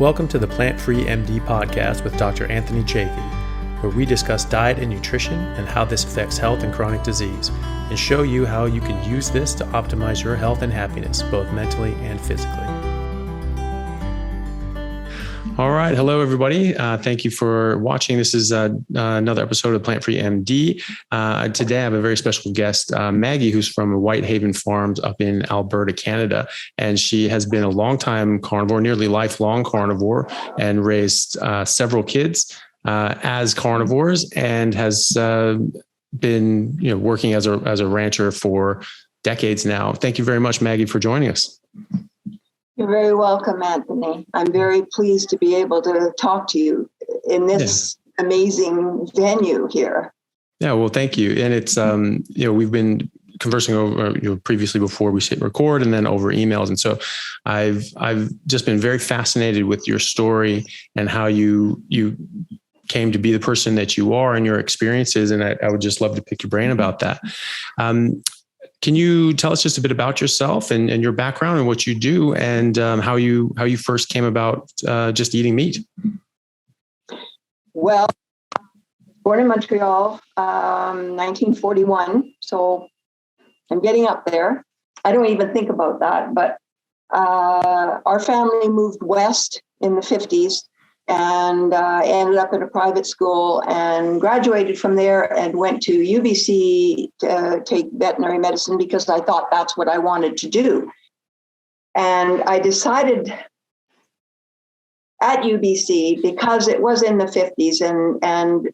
Welcome to the Plant-Free MD podcast with Dr. Anthony Chaffee, where we discuss diet and nutrition and how this affects health and chronic disease, and show you how you can use this to optimize your health and happiness, both mentally and physically. All right. Hello, everybody. Thank you for watching. This is another episode of Plant-Free MD. Today, I have a very special guest, Maggie, who's from Whitehaven Farms up in Alberta, Canada. And she has been a long-time carnivore, nearly lifelong carnivore, and raised several kids as carnivores, and has been working as a rancher for decades now. Thank you very much, Maggie, for joining us. You're very welcome, Anthony. I'm very pleased to be able to talk to you in this amazing venue here. Yeah, well, thank you. And it's, we've been conversing over, previously before we hit record, and then over emails. And so I've just been very fascinated with your story and how you came to be the person that you are and your experiences. And I would just love to pick your brain about that. Can you tell us just a bit about yourself and your background and what you do, and how you first came about just eating meat? Well, born in Montreal, 1941. So I'm getting up there. I don't even think about that. But our family moved west in the 50s and ended up at a private school and graduated from there and went to UBC to take veterinary medicine because I thought that's what I wanted to do. And I decided at UBC, because it was in the 50s and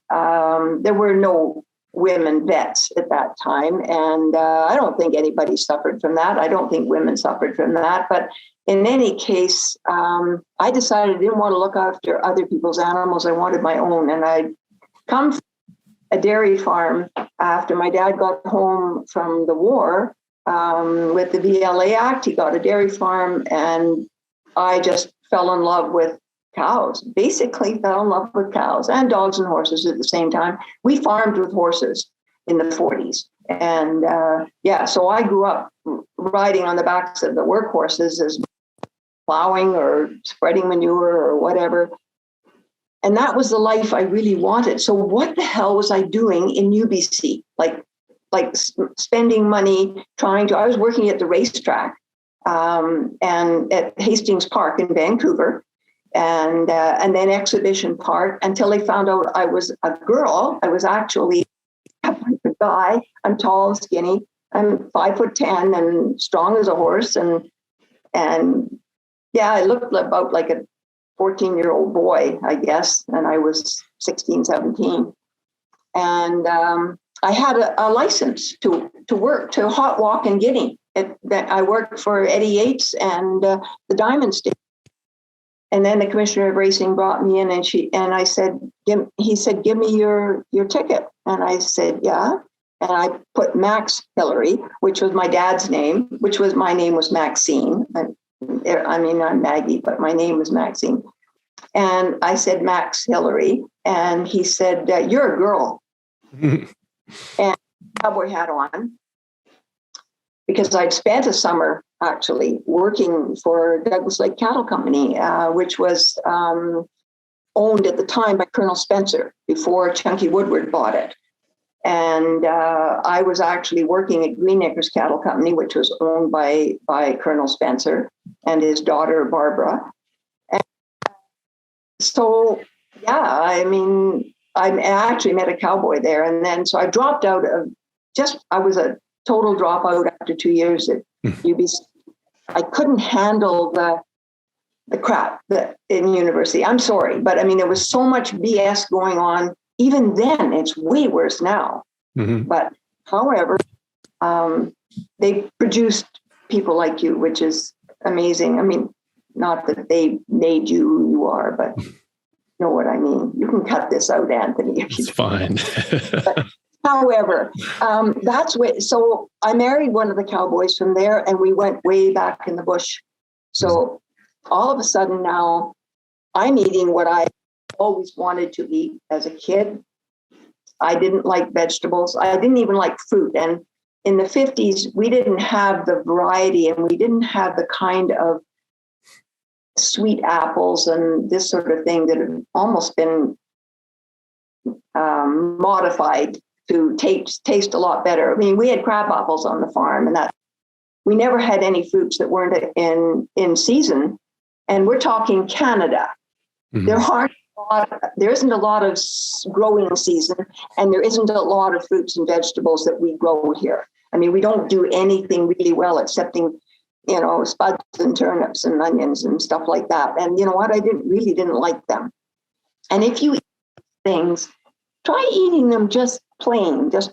there were no women vets at that time. And I don't think anybody suffered from that. I don't think women suffered from that. But in any case, I decided I didn't want to look after other people's animals. I wanted my own. And I'd come from a dairy farm after my dad got home from the war with the VLA Act. He got a dairy farm, and I just fell in love with cows, basically fell in love with cows and dogs and horses at the same time. We farmed with horses in the 40s. And so I grew up riding on the backs of the workhorses as plowing or spreading manure or whatever. And that was the life I really wanted. So what the hell was I doing in UBC? Like spending money I was working at the racetrack and at Hastings Park in Vancouver and then Exhibition Park until they found out I was a girl. I was actually a guy. I'm tall and skinny. I'm 5'10" and strong as a horse. And I looked about like a 14-year-old boy, I guess. And I was 16, 17. And I had a license to work, to hot walk and guinea. I worked for Eddie Yates and the Diamond State. And then the commissioner of racing brought me in, and I said, he said, give me your ticket. And I said, yeah. And I put Max Hillary, which was my dad's name, my name was Maxine. I'm Maggie, but my name was Maxine. And I said, Max Hillary. And he said, you're a girl. And cowboy hat on, because I'd spent a summer actually working for Douglas Lake Cattle Company, which was owned at the time by Colonel Spencer before Chunky Woodward bought it. And I was actually working at Greenacres Cattle Company, which was owned by Colonel Spencer and his daughter, Barbara. And so, I actually met a cowboy there. And then, so I dropped out I was a total dropout after 2 years at UBC. I couldn't handle the crap in university. I'm sorry, but there was so much BS going on. Even then, it's way worse now. Mm-hmm. But however, they produced people like you, which is amazing. Not that they made you who you are, but you know what I mean. You can cut this out, Anthony. It's fine. But, however, so I married one of the cowboys from there, and we went way back in the bush. So all of a sudden now I'm eating what I always wanted to eat as a kid. I didn't like vegetables. I didn't even like fruit. And in the 50s, we didn't have the variety, and we didn't have the kind of sweet apples and this sort of thing that have almost been modified to taste a lot better. I mean, we had crab apples on the farm, and that we never had any fruits that weren't in season. And we're talking Canada. Mm-hmm. There isn't a lot of growing season, and there isn't a lot of fruits and vegetables that we grow here. I mean, we don't do anything really well excepting, spuds and turnips and onions and stuff like that. And you know what? I didn't like them. And if you eat things, try eating them just plain. Just,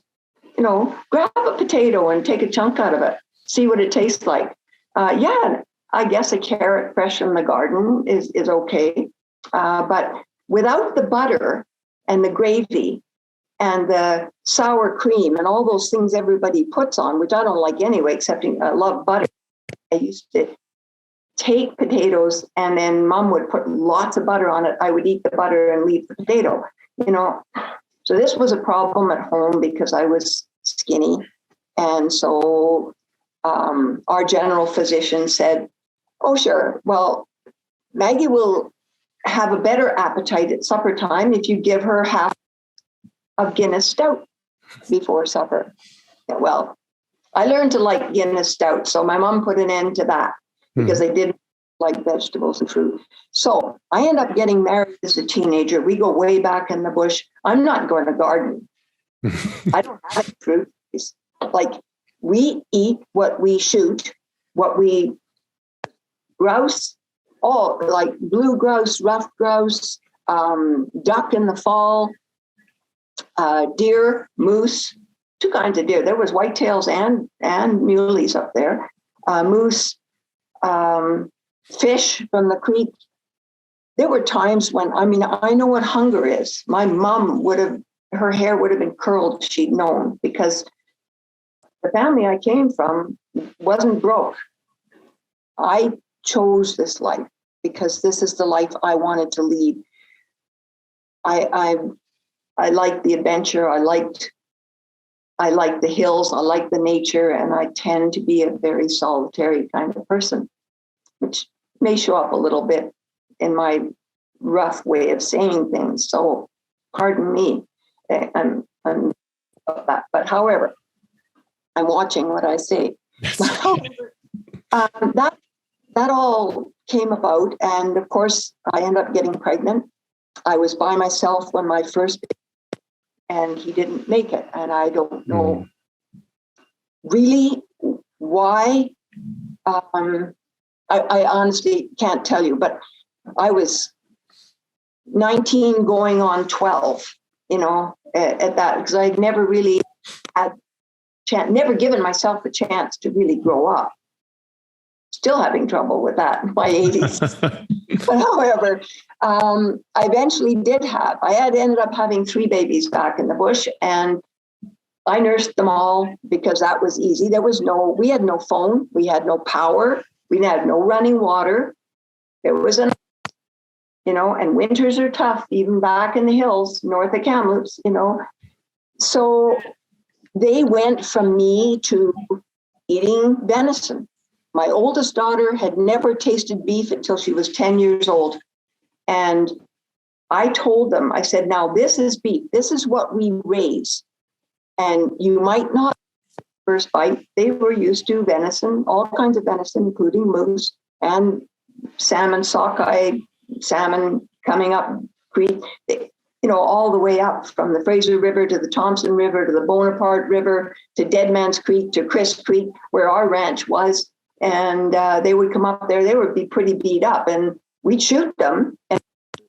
grab a potato and take a chunk out of it. See what it tastes like. I guess a carrot fresh from the garden is okay. But without the butter and the gravy and the sour cream and all those things everybody puts on, which I don't like anyway, excepting I love butter. I used to take potatoes, and then Mom would put lots of butter on it. I would eat the butter and leave the potato, So this was a problem at home because I was skinny. And so our general physician said, oh, sure, well, Maggie will have a better appetite at supper time if you give her half of Guinness Stout before supper. Well, I learned to like Guinness Stout, so my mom put an end to that because I didn't like vegetables and fruit. So I end up getting married as a teenager. We go way back in the bush. I'm not going to garden. I don't have any fruit. It's like we eat what we shoot, what we grouse, all like blue grouse, ruffed grouse, duck in the fall, deer, moose, two kinds of deer. There was whitetails and muleys up there, moose, fish from the creek. There were times when, I know what hunger is. My mom her hair would have been curled if she'd known, because the family I came from wasn't broke. I chose this life because this is the life I wanted to lead. I liked the adventure. I liked the hills. I liked the nature, and I tend to be a very solitary kind of person, which may show up a little bit in my rough way of saying things. So, pardon me. I'm that. But however, I'm watching what I say. That all came about, and of course, I ended up getting pregnant. I was by myself when my first baby, and he didn't make it, and I don't know really why. I honestly can't tell you, but I was 19 going on 12, at that, because I'd never really had never given myself a chance to really grow up. Still having trouble with that in my 80s. But however, I eventually I had ended up having 3 babies back in the bush, and I nursed them all because that was easy. We had no phone. We had no power. We had no running water. There was and winters are tough, even back in the hills, north of Kamloops, So they went from me to eating venison. My oldest daughter had never tasted beef until she was 10 years old. And I told them, I said, now this is beef. This is what we raise. And you might not first bite. They were used to venison, all kinds of venison, including moose and salmon, sockeye, salmon coming up creek, all the way up from the Fraser River to the Thompson River to the Bonaparte River to Dead Man's Creek to Chris Creek, where our ranch was. And they would come up there. They would be pretty beat up, and we'd shoot them and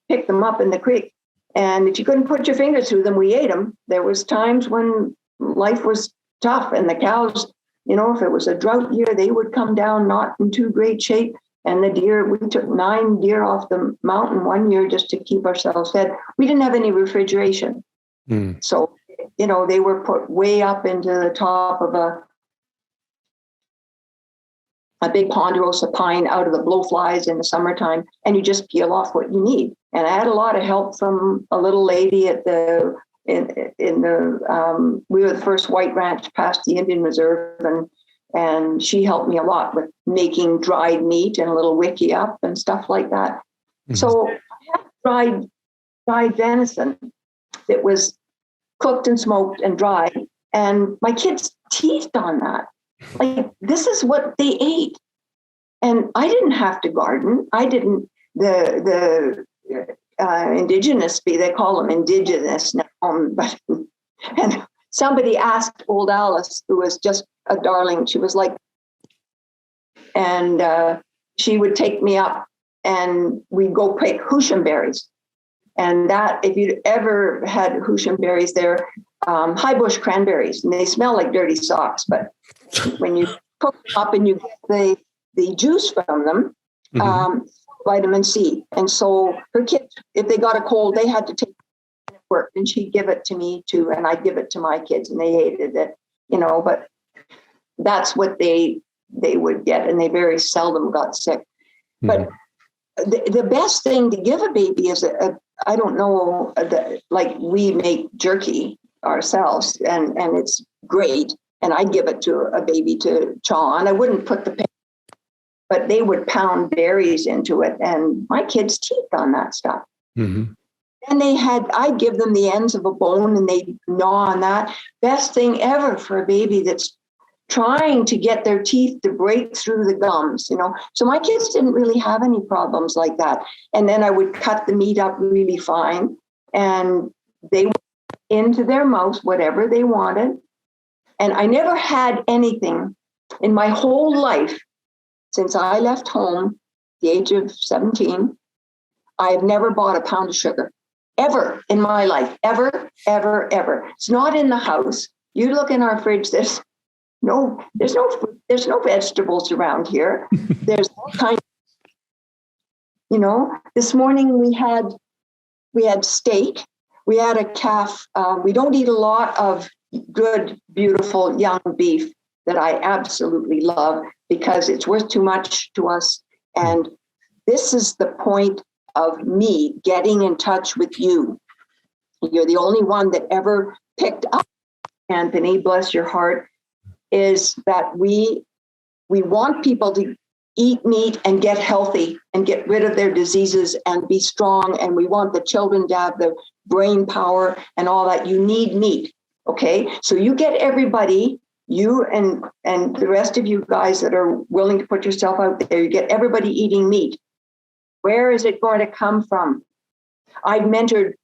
pick them up in the creek. And if you couldn't put your fingers through them, we ate them. There was times when life was tough, and the cows, if it was a drought year, they would come down not in too great shape. And the deer, we took 9 deer off the mountain one year just to keep ourselves fed. We didn't have any refrigeration. So, they were put way up into the top of a big ponderosa pine out of the blowflies in the summertime, and you just peel off what you need. And I had a lot of help from a little lady at we were the first white ranch past the Indian Reserve, and And she helped me a lot with making dried meat and a little wiki up and stuff like that. Mm-hmm. So I had dried venison that was cooked and smoked and dried. And my kids teethed on that. Like, this is what they ate. And I didn't have to garden. I didn't, the indigenous, they call them indigenous now, but, and somebody asked old Alice, who was just a darling, she was like, and she would take me up and we'd go pick hoosum berries. And that, if you'd ever had hoosum berries, they're high bush cranberries, and they smell like dirty socks. But when you cook them up and you get the juice from them, vitamin C. And so her kids, if they got a cold, they had to take it at work, and she'd give it to me too, and I'd give it to my kids, and they hated it, but that's what they would get, and they very seldom got sick. But the best thing to give a baby is I don't know, like we make jerky ourselves, and it's great. And I give it to a baby to chaw on. I wouldn't put but they would pound berries into it, and my kids teethed on that stuff. Mm-hmm. And I'd give them the ends of a bone, and they'd gnaw on that. Best thing ever for a baby that's trying to get their teeth to break through the gums, So my kids didn't really have any problems like that. And then I would cut the meat up really fine, and they would into their mouth whatever they wanted. And I never had anything in my whole life since I left home, the age of 17. I've never bought a pound of sugar, ever in my life, ever, ever, ever. It's not in the house. You look in our fridge, there's no vegetables around here. There's all kinds of, this morning we had steak. We had a calf. We don't eat a lot of good, beautiful young beef that I absolutely love because it's worth too much to us. And this is the point of me getting in touch with you. You're the only one that ever picked up, Anthony, bless your heart, is that we want people to eat meat and get healthy and get rid of their diseases and be strong. And we want the children to have the brain power and all that. You need meat. Okay. So you get everybody, you and the rest of you guys that are willing to put yourself out there, you get everybody eating meat. Where is it going to come from? I've mentored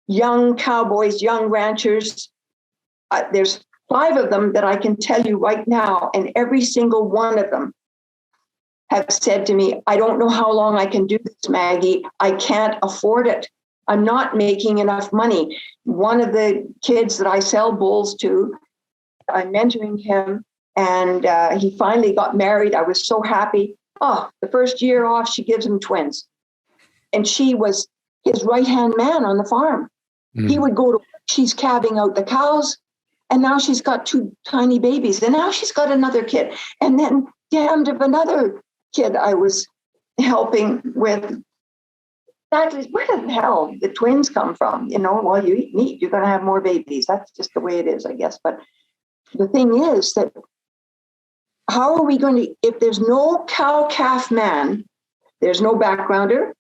young cowboys, young ranchers. There's 5 of them that I can tell you right now, and every single one of them have said to me, I don't know how long I can do this, Maggie. I can't afford it. I'm not making enough money. One of the kids that I sell bulls to, I'm mentoring him, and he finally got married. I was so happy. Oh, the first year off, she gives him twins. And she was his right-hand man on the farm. He would go to work. She's calving out the cows. And now she's got 2 tiny babies. And now she's got another kid. And then damned if another kid I was helping with. That is, where the hell the twins come from? Well, you eat meat, you're going to have more babies. That's just the way it is, I guess. But the thing is that how are we going to, if there's no cow-calf man, there's no backgrounder,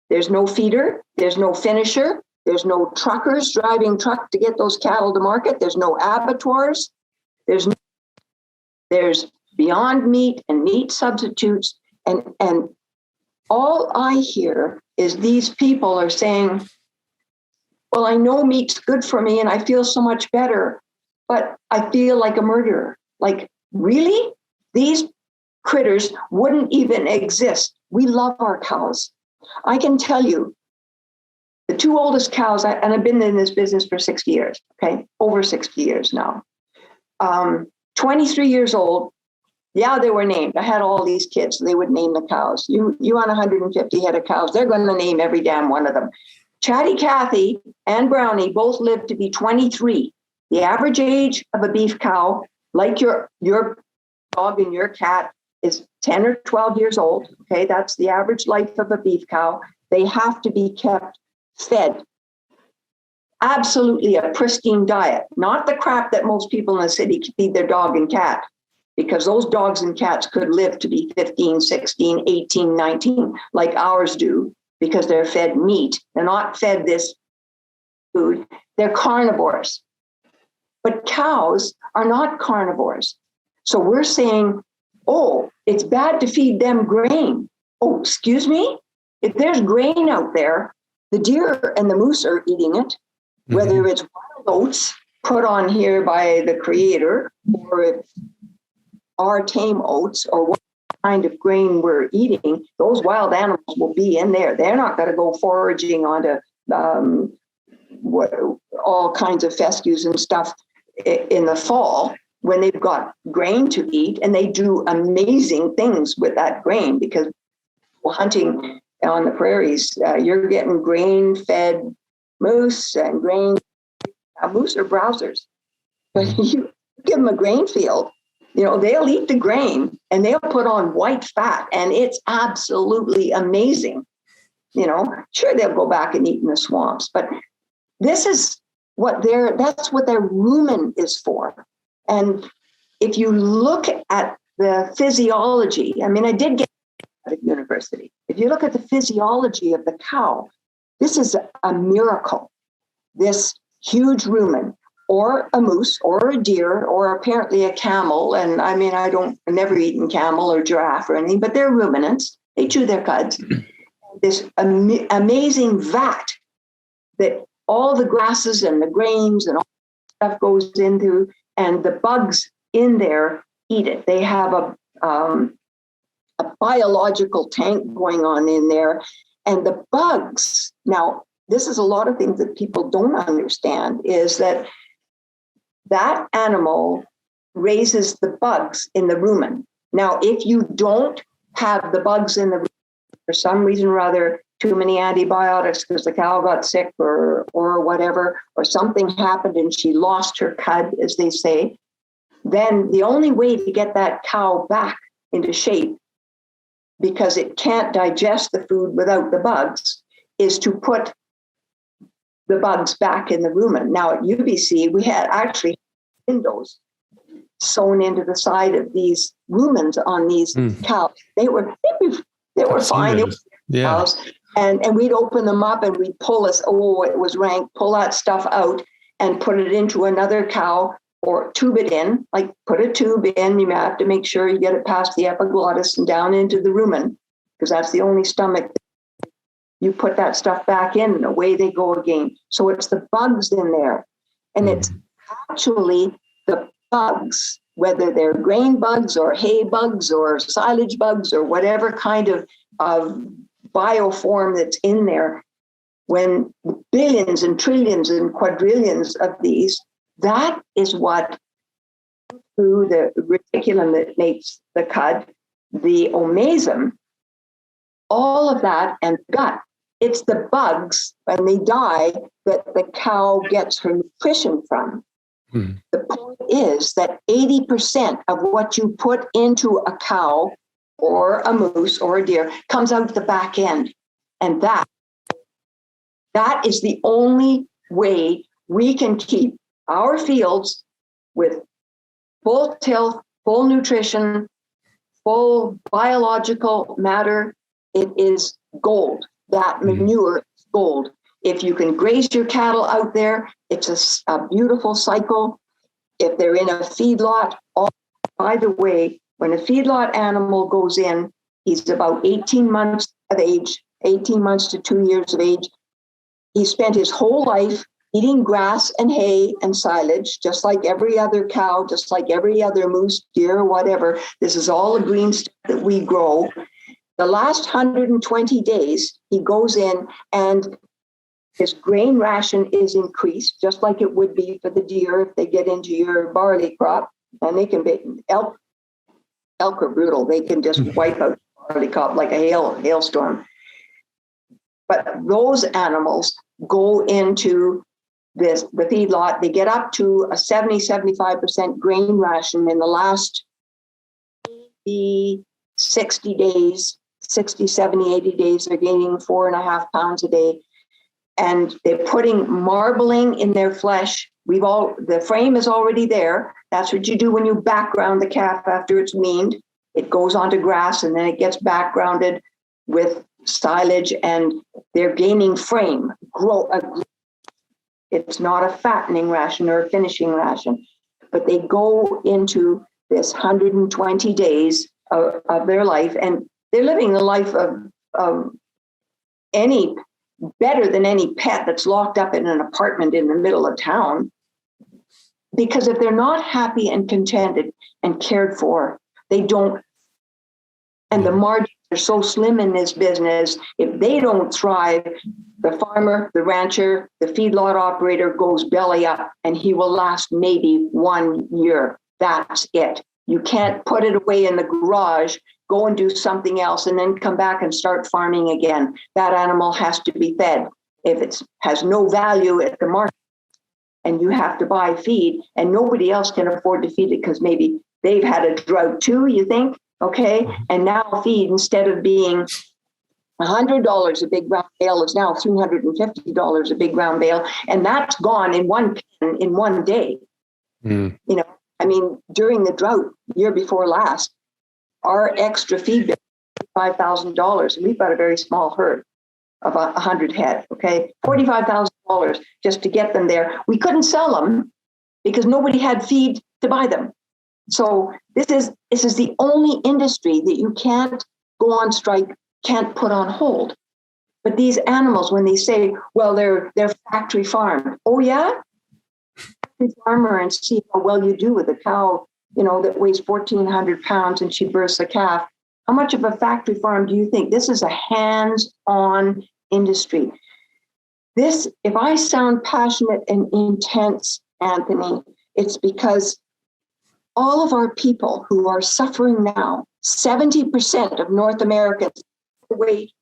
there's no feeder, there's no finisher, there's no truckers driving truck to get those cattle to market, there's no abattoirs, there's Beyond Meat and meat substitutes, and all I hear is these people are saying, well, I know meat's good for me and I feel so much better, but I feel like a murderer. Like, really? These critters wouldn't even exist. We love our cows. I can tell you, the 2 oldest cows, and I've been in this business for 60 years, okay? Over 60 years now. 23 years old. Yeah, they were named. I had all these kids. So they would name the cows. You on 150 head of cows, they're going to name every damn one of them. Chatty Cathy and Brownie both lived to be 23. The average age of a beef cow, like your dog and your cat, is 10 or 12 years old. Okay, that's the average life of a beef cow. They have to be kept fed. Absolutely a pristine diet, not the crap that most people in the city feed their dog and cat. because those dogs and cats could live to be 15, 16, 18, 19, like ours do, because they're fed meat. They're not fed this food. They're carnivores. But cows are not carnivores. So we're saying, oh, it's bad to feed them grain. Oh, excuse me? If there's grain out there, the deer and the moose are eating it, whether it's wild oats put on here by the creator, or it's our tame oats, or what kind of grain we're eating, those wild animals will be in there. They're not going to go foraging onto all kinds of fescues and stuff in the fall when they've got grain to eat, and they do amazing things with that grain, because hunting on the prairies, you're getting grain-fed moose and grain. Moose are browsers, but you give them a grain field, they'll eat the grain and they'll put on white fat, and it's absolutely amazing. Sure, they'll go back and eat in the swamps, but this is that's what their rumen is for. And if you look at the physiology, I did get at university. If you look at the physiology of the cow, this is a miracle. This huge rumen, or a moose, or a deer, or apparently a camel. And I've never eaten camel or giraffe or anything, but they're ruminants. They chew their cuds. This amazing vat that all the grasses and the grains and all that stuff goes into, and the bugs in there eat it. They have a biological tank going on in there. And the bugs, now, this is a lot of things that people don't understand, is that animal raises the bugs in the rumen. Now, if you don't have the bugs in the rumen, for some reason or other, too many antibiotics because the cow got sick or whatever, or something happened and she lost her cud, as they say, then the only way to get that cow back into shape, because it can't digest the food without the bugs, is to put the bugs back in the rumen. Now at UBC, we had actually windows sewn into the side of these rumens on these cows. They were fine. They were cows. And we'd open them up and we'd pull it was rank, pull that stuff out and put it into another cow, or tube it in, like put a tube in. You have to make sure you get it past the epiglottis and down into the rumen, because that's the only stomach. You put that stuff back in and away they go again. So it's the bugs in there. And it's actually the bugs, whether they're grain bugs or hay bugs or silage bugs or whatever kind of bioform that's in there, when billions and trillions and quadrillions of these, that is what, through the reticulum that makes the cud, the omasum, all of that, and gut. It's the bugs, when they die, that the cow gets her nutrition from. The point is that 80% of what you put into a cow or a moose or a deer comes out the back end. And that is the only way we can keep our fields with full tilth, full nutrition, full biological matter. It is gold. That manure is gold. If you can graze your cattle out there, it's a beautiful cycle. If they're in a feedlot, by the way, when a feedlot animal goes in, he's about 18 months of age, 18 months to 2 years of age. He spent his whole life eating grass and hay and silage, just like every other cow, just like every other moose, deer, whatever. This is all the green stuff that we grow. The last 120 days, he goes in and his grain ration is increased, just like it would be for the deer if they get into your barley crop. And they can be, elk are brutal. They can just wipe out barley crop like a hailstorm. But those animals go into the feedlot. They get up to a 70-75% grain ration in the last 60 days, 60, 70, 80 days. They're gaining 4.5 pounds a day. And they're putting marbling in their flesh The frame is already there. That's what you do when you background the calf after it's weaned. It goes onto grass and then it gets backgrounded with silage, and they're gaining frame. It's not a fattening ration or a finishing ration, but they go into this 120 days of their life, and they're living the life of any better than any pet that's locked up in an apartment in the middle of town. Because if they're not happy and contented and cared for, they don't. And the margins are so slim in this business. If they don't thrive, the farmer, the rancher, the feedlot operator goes belly up, and he will last maybe 1 year. That's it. You can't put it away in the garage, go and do something else, and then come back and start farming again. That animal has to be fed. If it has no value at the market and you have to buy feed, and nobody else can afford to feed it because maybe they've had a drought too, you think, okay? And now feed, instead of being $100 a big round bale, is now $350 a big round bale, and that's gone in one pen in 1 day. You know, I mean, during the drought, year before last, our extra feed bill was $5,000, and we've got a very small herd of 100 head, okay? $45,000 just to get them there. We couldn't sell them because nobody had feed to buy them. So this is the only industry that you can't go on strike, can't put on hold. But these animals, when they say, well, they're factory farmed. Oh yeah? Factory farmer, and see how well you do with a cow, you know, that weighs 1,400 pounds and she births a calf. How much of a factory farm do you think? This is a hands-on industry. This, if I sound passionate and intense, Anthony, it's because all of our people who are suffering now, 70% of North Americans, weight,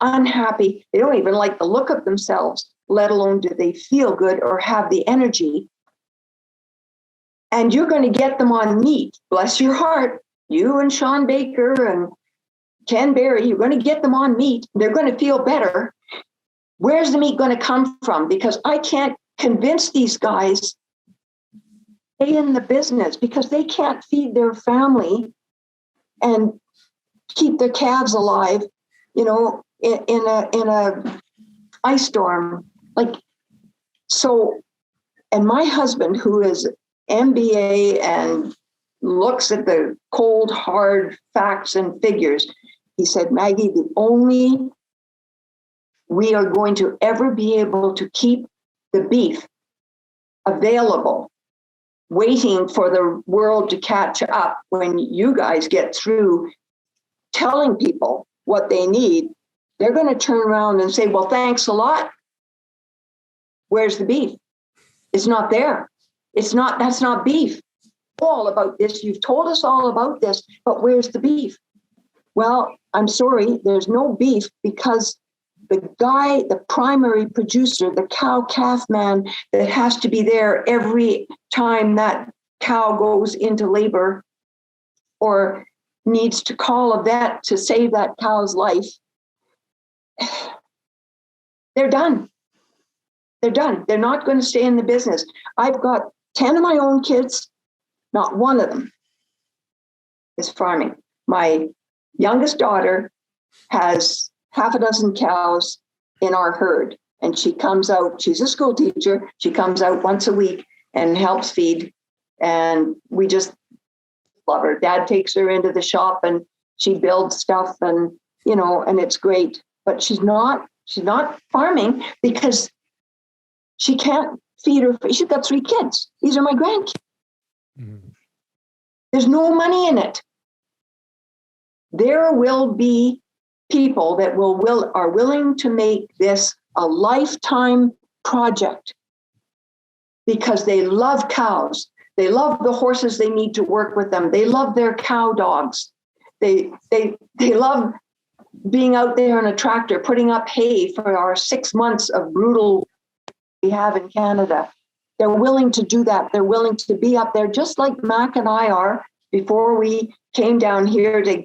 unhappy, they don't even like the look of themselves, let alone do they feel good or have the energy. And you're going to get them on meat, bless your heart. You and Sean Baker and Ken Berry, you're going to get them on meat. They're going to feel better. Where's the meat going to come from? Because I can't convince these guys to stay in the business because they can't feed their family and keep their calves alive, you know, in a ice storm. Like, so, and my husband, who is MBA and looks at the cold, hard facts and figures, he said, Maggie, the only we are going to ever be able to keep the beef available, waiting for the world to catch up when you guys get through telling people what they need, they're going to turn around and say, well, thanks a lot. Where's the beef? It's not there. That's not beef. All about this. You've told us all about this, but where's the beef? Well, I'm sorry, there's no beef because the primary producer, the cow-calf man that has to be there every time that cow goes into labor or needs to call a vet to save that cow's life, they're done. They're done. They're not going to stay in the business. I've got 10 of my own kids. Not one of them is farming. My youngest daughter has half a dozen cows in our herd, and she comes out. She's a school teacher. She comes out once a week and helps feed, and we just love her. Dad takes her into the shop, and she builds stuff, and you know, and it's great. But she's not farming because she can't feed her. She's got 3 kids. These are my grandkids. Mm-hmm. There's no money in it. There will be people that are willing to make this a lifetime project because they love cows. They love the horses they need to work with them. They love their cow dogs. They love being out there in a tractor, putting up hay for our 6 months of brutal we have in Canada. They're willing to do that. They're willing to be up there, just like Mac and I are before we came down here to,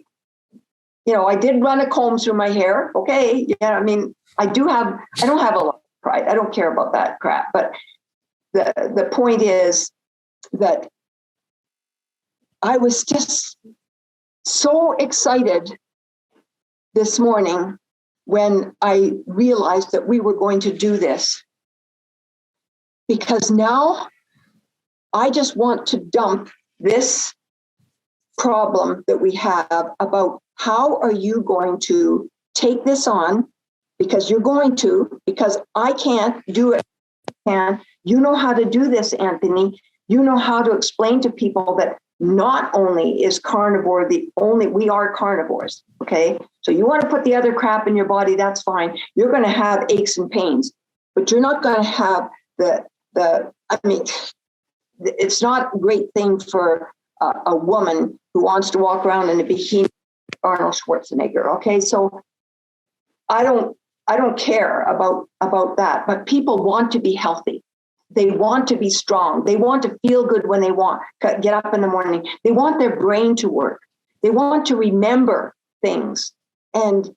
you know, I did run a comb through my hair. Okay. Yeah. I mean, I don't have a lot of pride. I don't care about that crap. But the point is that I was just so excited this morning when I realized that we were going to do this, because now I just want to dump this problem that we have about how are you going to take this on, because you're going to, because I can't do it. And you know how to do this, Anthony. You know how to explain to people that not only is carnivore we are carnivores, okay? So you want to put the other crap in your body, that's fine. You're going to have aches and pains, but you're not going to have it's not a great thing for a woman who wants to walk around in a bikini, Arnold Schwarzenegger, okay? So I don't care about that, but people want to be healthy. They want to be strong. They want to feel good when they get up in the morning. They want their brain to work. They want to remember things. And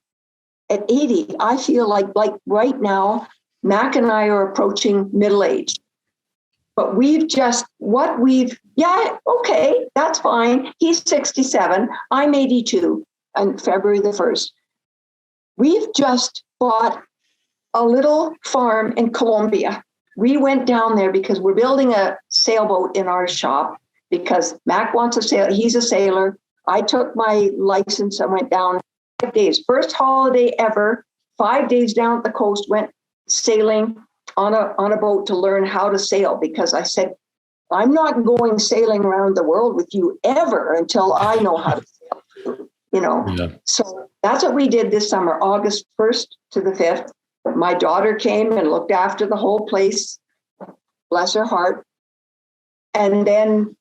at 80, I feel like right now, Mac and I are approaching middle age. But okay, that's fine. He's 67. I'm 82 on February the 1st. We've just bought a little farm in Colombia. We went down there because we're building a sailboat in our shop because Mac wants a sail. He's a sailor. I took my license and went down 5 days. First holiday ever, 5 days down at the coast, went sailing on a boat to learn how to sail, because I said, I'm not going sailing around the world with you ever until I know how to sail, Yeah. So that's what we did this summer, August 1st to the 5th. My daughter came and looked after the whole place, bless her heart. And then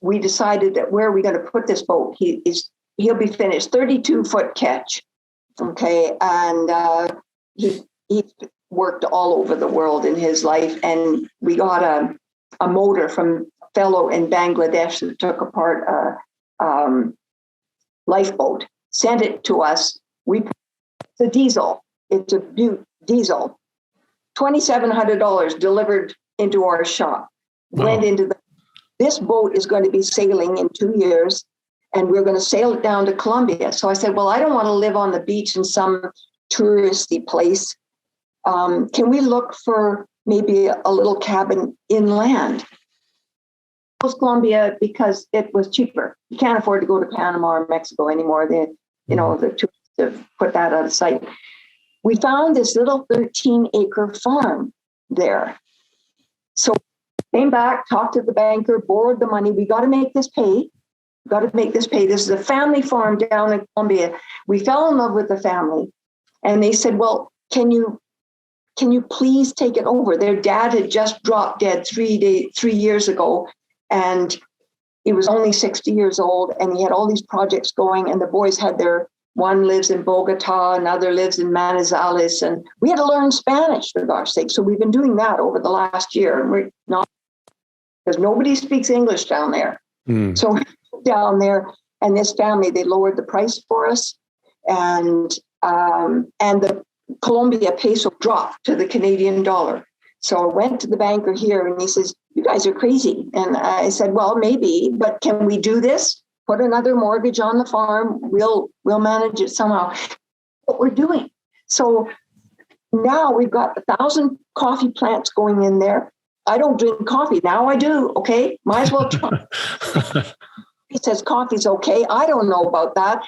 we decided that where are we going to put this boat? He'll be finished, 32-foot catch. Okay. And he worked all over the world in his life. And we got a motor from a fellow in Bangladesh that took apart a lifeboat, sent it to us. It's a diesel. It's a Butte diesel. $2,700 delivered into our shop. Wow. Went into this boat is going to be sailing in 2 years, and we're going to sail it down to Colombia. So I said, well, I don't want to live on the beach in some touristy place. Can we look for maybe a little cabin inland? Colombia, because it was cheaper. You can't afford to go to Panama or Mexico anymore. The tourists have put that out of sight. We found this little 13-acre farm there. So came back, talked to the banker, borrowed the money. We got to make this pay. This is a family farm down in Colombia. We fell in love with the family. And they said, well, can you please take it over? Their dad had just dropped dead 3 years ago. And he was only 60 years old. And he had all these projects going. And the boys had one lives in Bogota, another lives in Manizales. And we had to learn Spanish, for gosh sake. So we've been doing that over the last year. And we're not, because nobody speaks English down there. So we're down there, and this family, they lowered the price for us. And the Colombia peso dropped to the Canadian dollar. So I went to the banker here, and he says, you guys are crazy. And I said, well, maybe, but can we do this? Put another mortgage on the farm. We'll manage it somehow. What we're doing. So now we've got 1,000 coffee plants going in there. I don't drink coffee. Now I do. Okay. Might as well try. He says coffee's okay. I don't know about that.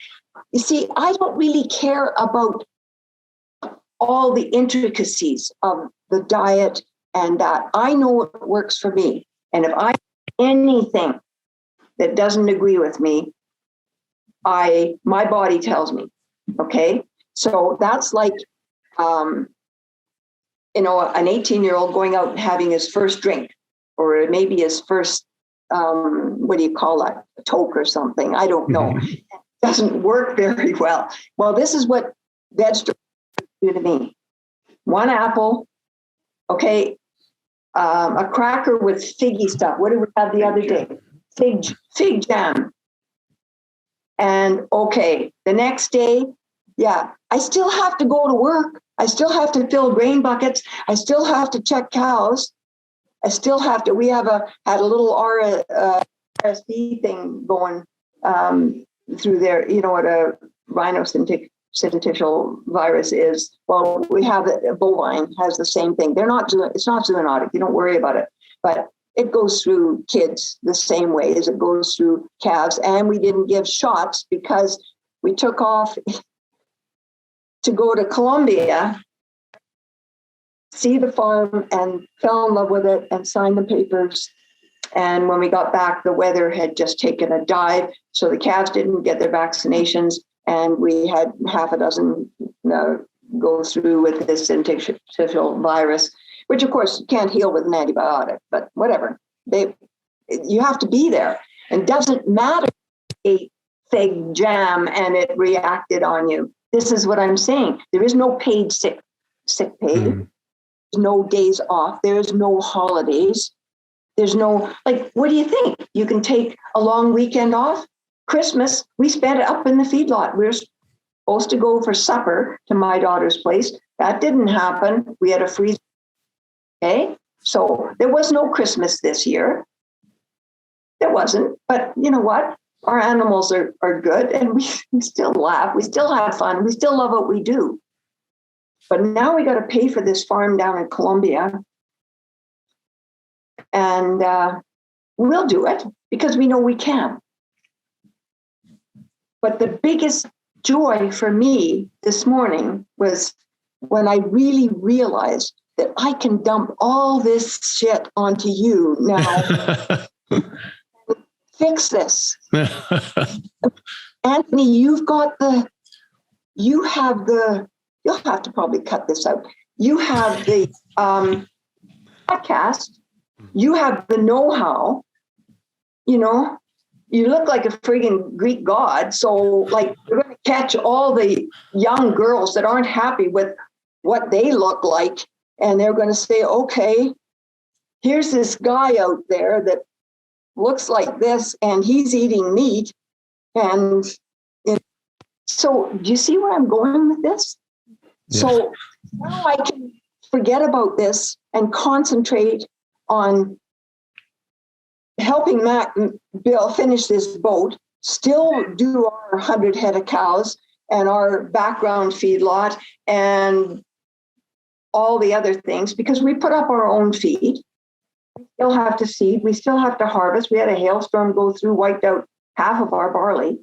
You see, I don't really care about all the intricacies of the diet and that. I know what works for me. And if I anything that doesn't agree with me, my body tells me. Okay. So that's like, an 18-year-old going out and having his first drink, or maybe his first, what do you call that? A Toke or something. I don't know. Mm-hmm. It doesn't work very well. Well, this is what vegetables do to me. One apple, okay, a cracker with figgy stuff. What did we have the other day? Fig jam. And okay, the next day, yeah, I still have to go to work. I still have to fill grain buckets. I still have to check cows. I still have to, had a little RSV thing going through there. You know what a rhinosinusial virus is? Well, we have a bovine has the same thing. It's not zoonotic. You don't worry about it, but it goes through kids the same way as it goes through calves. And we didn't give shots because we took off to go to Colombia, see the farm, and fell in love with it and signed the papers. And when we got back, the weather had just taken a dive. So the calves didn't get their vaccinations. And we had half a dozen go through with this syncytial virus, which of course you can't heal with an antibiotic, but whatever. You have to be there. And doesn't matter a fig jam and it reacted on you. This is what I'm saying. There is no paid sick pay. There's no days off. There's no holidays. There's no, what do you think? You can take a long weekend off? Christmas, we spent it up in the feedlot. We were supposed to go for supper to my daughter's place. That didn't happen. We had a freeze. Okay. So there was no Christmas this year. There wasn't. But you know what? Our animals are good, and we still laugh. We still have fun. We still love what we do. But now we got to pay for this farm down in Colombia. And we'll do it because we know we can. But the biggest joy for me this morning was when I really realized that I can dump all this shit onto you now. Fix this. Anthony, you'll have to probably cut this out. You have the podcast. You have the know-how. You look like a friggin' Greek god. So you're going to catch all the young girls that aren't happy with what they look like. And they're going to say, okay, here's this guy out there that looks like this and he's eating meat. And so do you see where I'm going with this? Yeah. So now I can forget about this and concentrate on helping Bill finish this boat, still do our 100 head of cows and our background feedlot and all the other things, because we put up our own feed. We still have to seed. We still have to harvest. We had a hailstorm go through, wiped out half of our barley,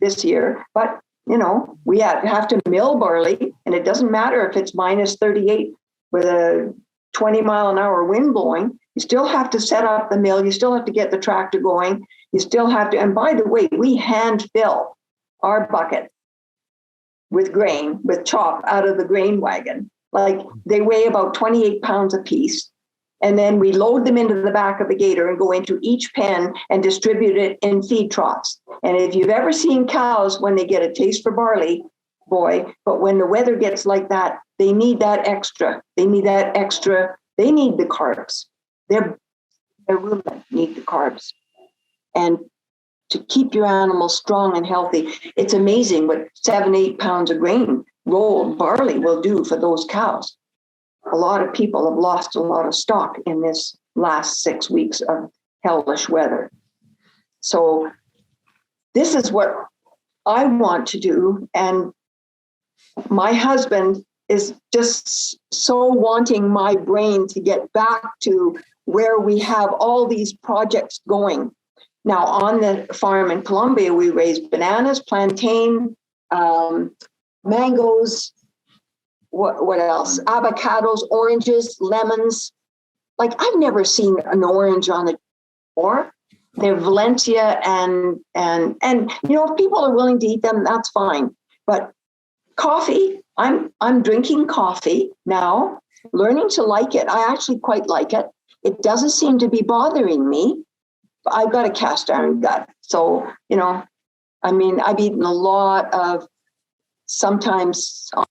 this year. But, we have to mill barley, and it doesn't matter if it's minus 38 with a 20 mile an hour wind blowing. You still have to set up the mill. You still have to get the tractor going. You still have to, and by the way, we hand fill our bucket with grain, with chop out of the grain wagon. They weigh about 28 pounds a piece. And then we load them into the back of the gator and go into each pen and distribute it in feed troughs. And if you've ever seen cows when they get a taste for barley, boy, but when the weather gets like that, they need that extra. They need the carbs. Their rumen need the carbs. And to keep your animals strong and healthy, it's amazing what 7-8 pounds of grain rolled barley will do for those cows. A lot of people have lost a lot of stock in this last 6 weeks of hellish weather. So this is what I want to do. And my husband is just so wanting my brain to get back to where we have all these projects going. Now, on the farm in Colombia, we raise bananas, plantain, mangoes, what else? Avocados, oranges, lemons. I've never seen an orange on it before. They're Valencia and if people are willing to eat them, that's fine. But coffee, I'm drinking coffee now, learning to like it. I actually quite like it. It doesn't seem to be bothering me. I've got a cast iron gut. So, I've eaten a lot of, sometimes on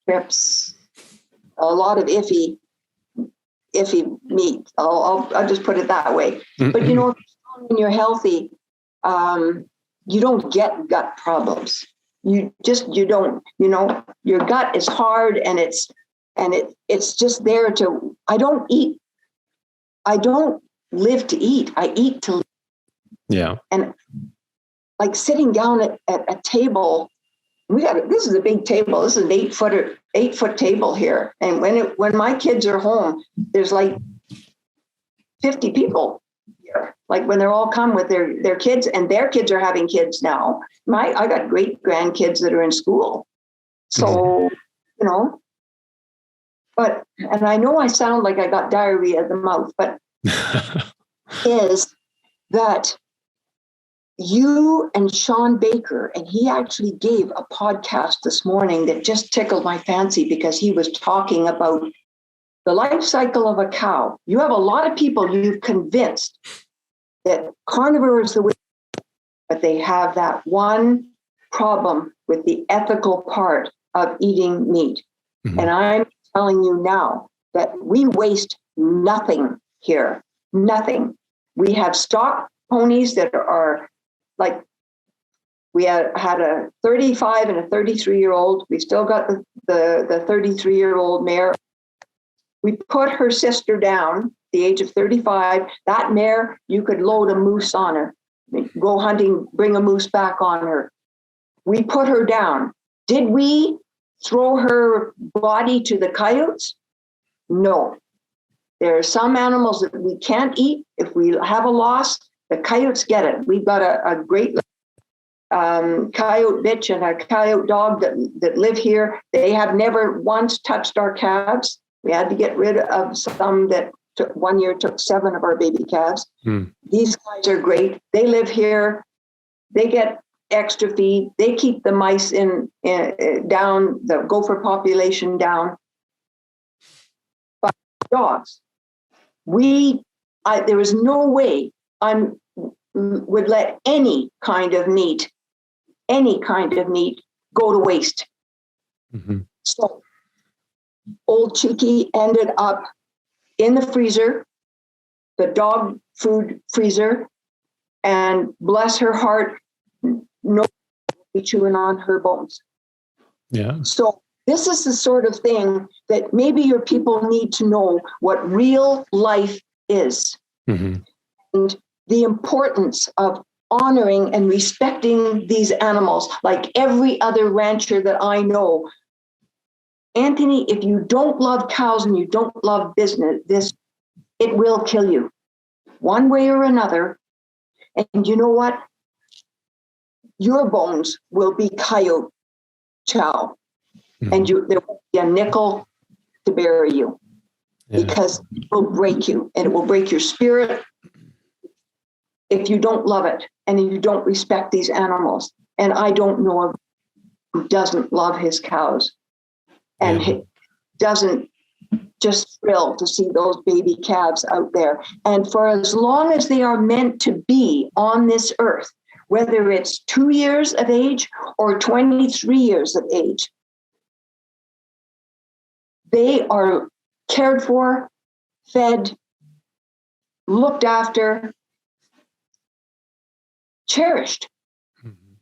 trips, a lot of iffy meat. I'll just put it that way. Mm-hmm. But, when you're healthy, you don't get gut problems. You don't, your gut is hard and it's just there I don't eat I don't live to eat. I eat to live. Yeah. And like sitting down at a table, this is a big table. This is an 8-foot table here. And when my kids are home, there's like 50 people here. Like when they're all come with their kids, and their kids are having kids now. I got great grandkids that are in school. So, and I know I sound like I got diarrhea of the mouth, but is that you and Sean Baker, and he actually gave a podcast this morning that just tickled my fancy because he was talking about the life cycle of a cow. You have a lot of people you've convinced that carnivore is the way, but they have that one problem with the ethical part of eating meat. Mm-hmm. And I'm telling you now that we waste nothing here, nothing. We have stock ponies that are like, we had a 35 and a 33-year-old. We still got the 33-year-old mare. We put her sister down, the age of 35. That mare, you could load a moose on her, go hunting, bring a moose back on her. We put her down. Did we throw her body to the coyotes? No. There are some animals that we can't eat. If we have a loss, the coyotes get it. We've got a great coyote bitch and a coyote dog that live here. They have never once touched our calves. We had to get rid of some that took 1 year, took 7 of our baby calves. These guys are great. They live here. They get extra feed. They keep the mice in down, the gopher population down. But dogs, there is no way I would let any kind of meat go to waste. Mm-hmm. So old Cheeky ended up in the freezer, the dog food freezer, and bless her heart, no be chewing on her bones. Yeah. So this is the sort of thing that maybe your people need to know what real life is. Mm-hmm. And the importance of honoring and respecting these animals, like every other rancher that I know. Anthony, if you don't love cows and you don't love business, it will kill you one way or another. And you know what? Your bones will be coyote chow. Mm-hmm. And there will be a nickel to bury you, because it will break you, and it will break your spirit if you don't love it and you don't respect these animals. And I don't know of who doesn't love his cows and doesn't just thrill to see those baby calves out there. And for as long as they are meant to be on this earth, whether it's 2 years of age or 23 years of age, they are cared for, fed, looked after, cherished. Mm-hmm.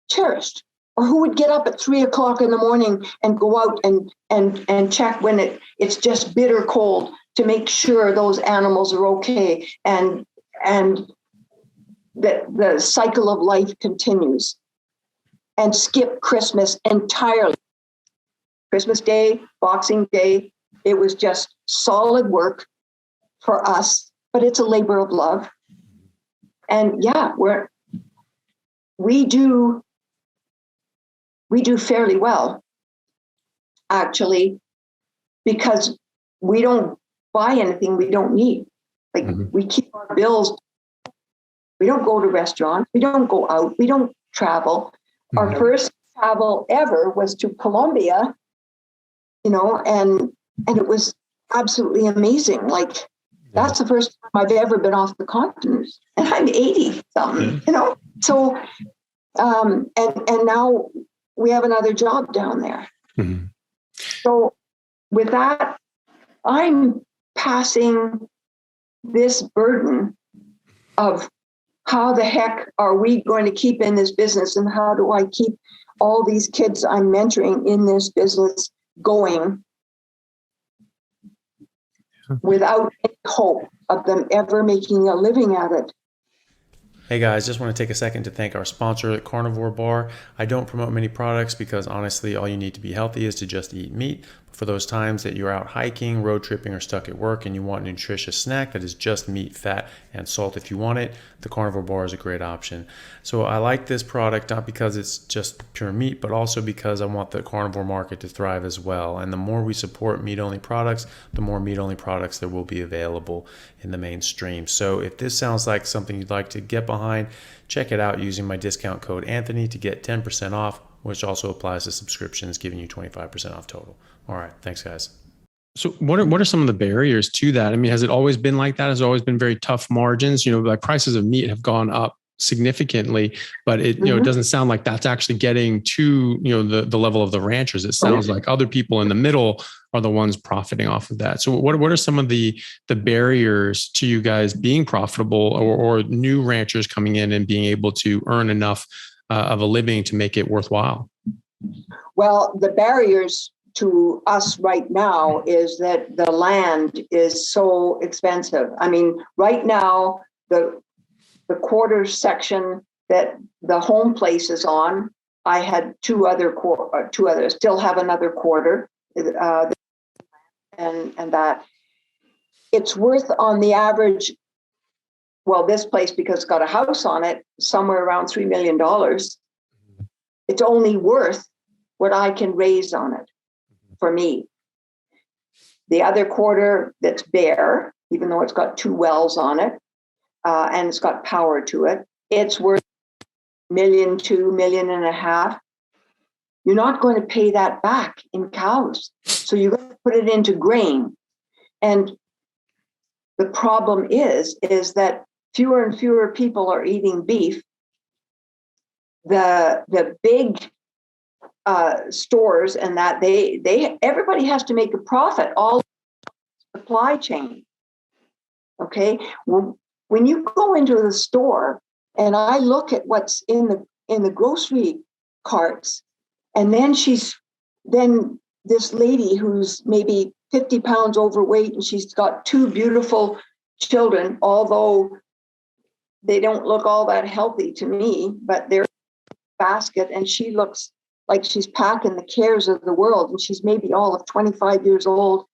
Cherished. Or who would get up at 3 o'clock in the morning and go out and check when it's just bitter cold to make sure those animals are okay and that the cycle of life continues, and skip Christmas entirely. Christmas Day, Boxing Day, it was just solid work for us, but it's a labor of love. And we do fairly well, actually, because we don't buy anything we don't need. Like, we keep our bills. We don't go to restaurants. We don't go out. We don't travel. Mm-hmm. Our first travel ever was to Colombia, and it was absolutely amazing. Like, that's the first time I've ever been off the continent, and I'm 80 something, So, and now we have another job down there. Mm-hmm. So with that, I'm passing this burden of how the heck are we going to keep in this business, and how do I keep all these kids I'm mentoring in this business going? without any hope of them ever making a living at it. Hey guys, just want to take a second to thank our sponsor, Carnivore Bar. I don't promote many products because honestly, all you need to be healthy is to just eat meat. But for those times that you're out hiking, road tripping, or stuck at work and you want a nutritious snack that is just meat, fat, and salt if you want it, the Carnivore Bar is a great option. So I like this product not because it's just pure meat, but also because I want the carnivore market to thrive as well. And the more we support meat-only products, the more meat-only products there will be available in the mainstream. So if this sounds like something you'd like to get behind, check it out using my discount code Anthony to get 10% off, which also applies to subscriptions, giving you 25% off total. All right. Thanks, guys. So what are some of the barriers to that? I mean, has it always been like that? Has it always been very tough margins? Like prices of meat have gone up significantly, but it doesn't sound like that's actually getting to, the level of the ranchers. It sounds like other people in the middle are the ones profiting off of that. So what are some of the barriers to you guys being profitable, or new ranchers coming in and being able to earn enough of a living to make it worthwhile? Well, the barriers to us right now is that the land is so expensive. I mean, right now, the quarter section that the home place is on, I had two others, still have another quarter, and that it's worth on the average, well, this place, because it's got a house on it, somewhere around $3 million. It's only worth what I can raise on it for me. The other quarter that's bare, even though it's got 2 wells on it, and it's got power to it, it's worth $1 million, $2 million and a half. You're not going to pay that back in cows. So you're going to put it into grain. And the problem is that fewer and fewer people are eating beef. The big stores and that everybody has to make a profit, all supply chain. Okay. When you go into the store and I look at what's in the grocery carts, and then this lady who's maybe 50 pounds overweight and she's got 2 beautiful children, although they don't look all that healthy to me, but they're in a basket and she looks like she's packing the cares of the world, and she's maybe all of 25 years old.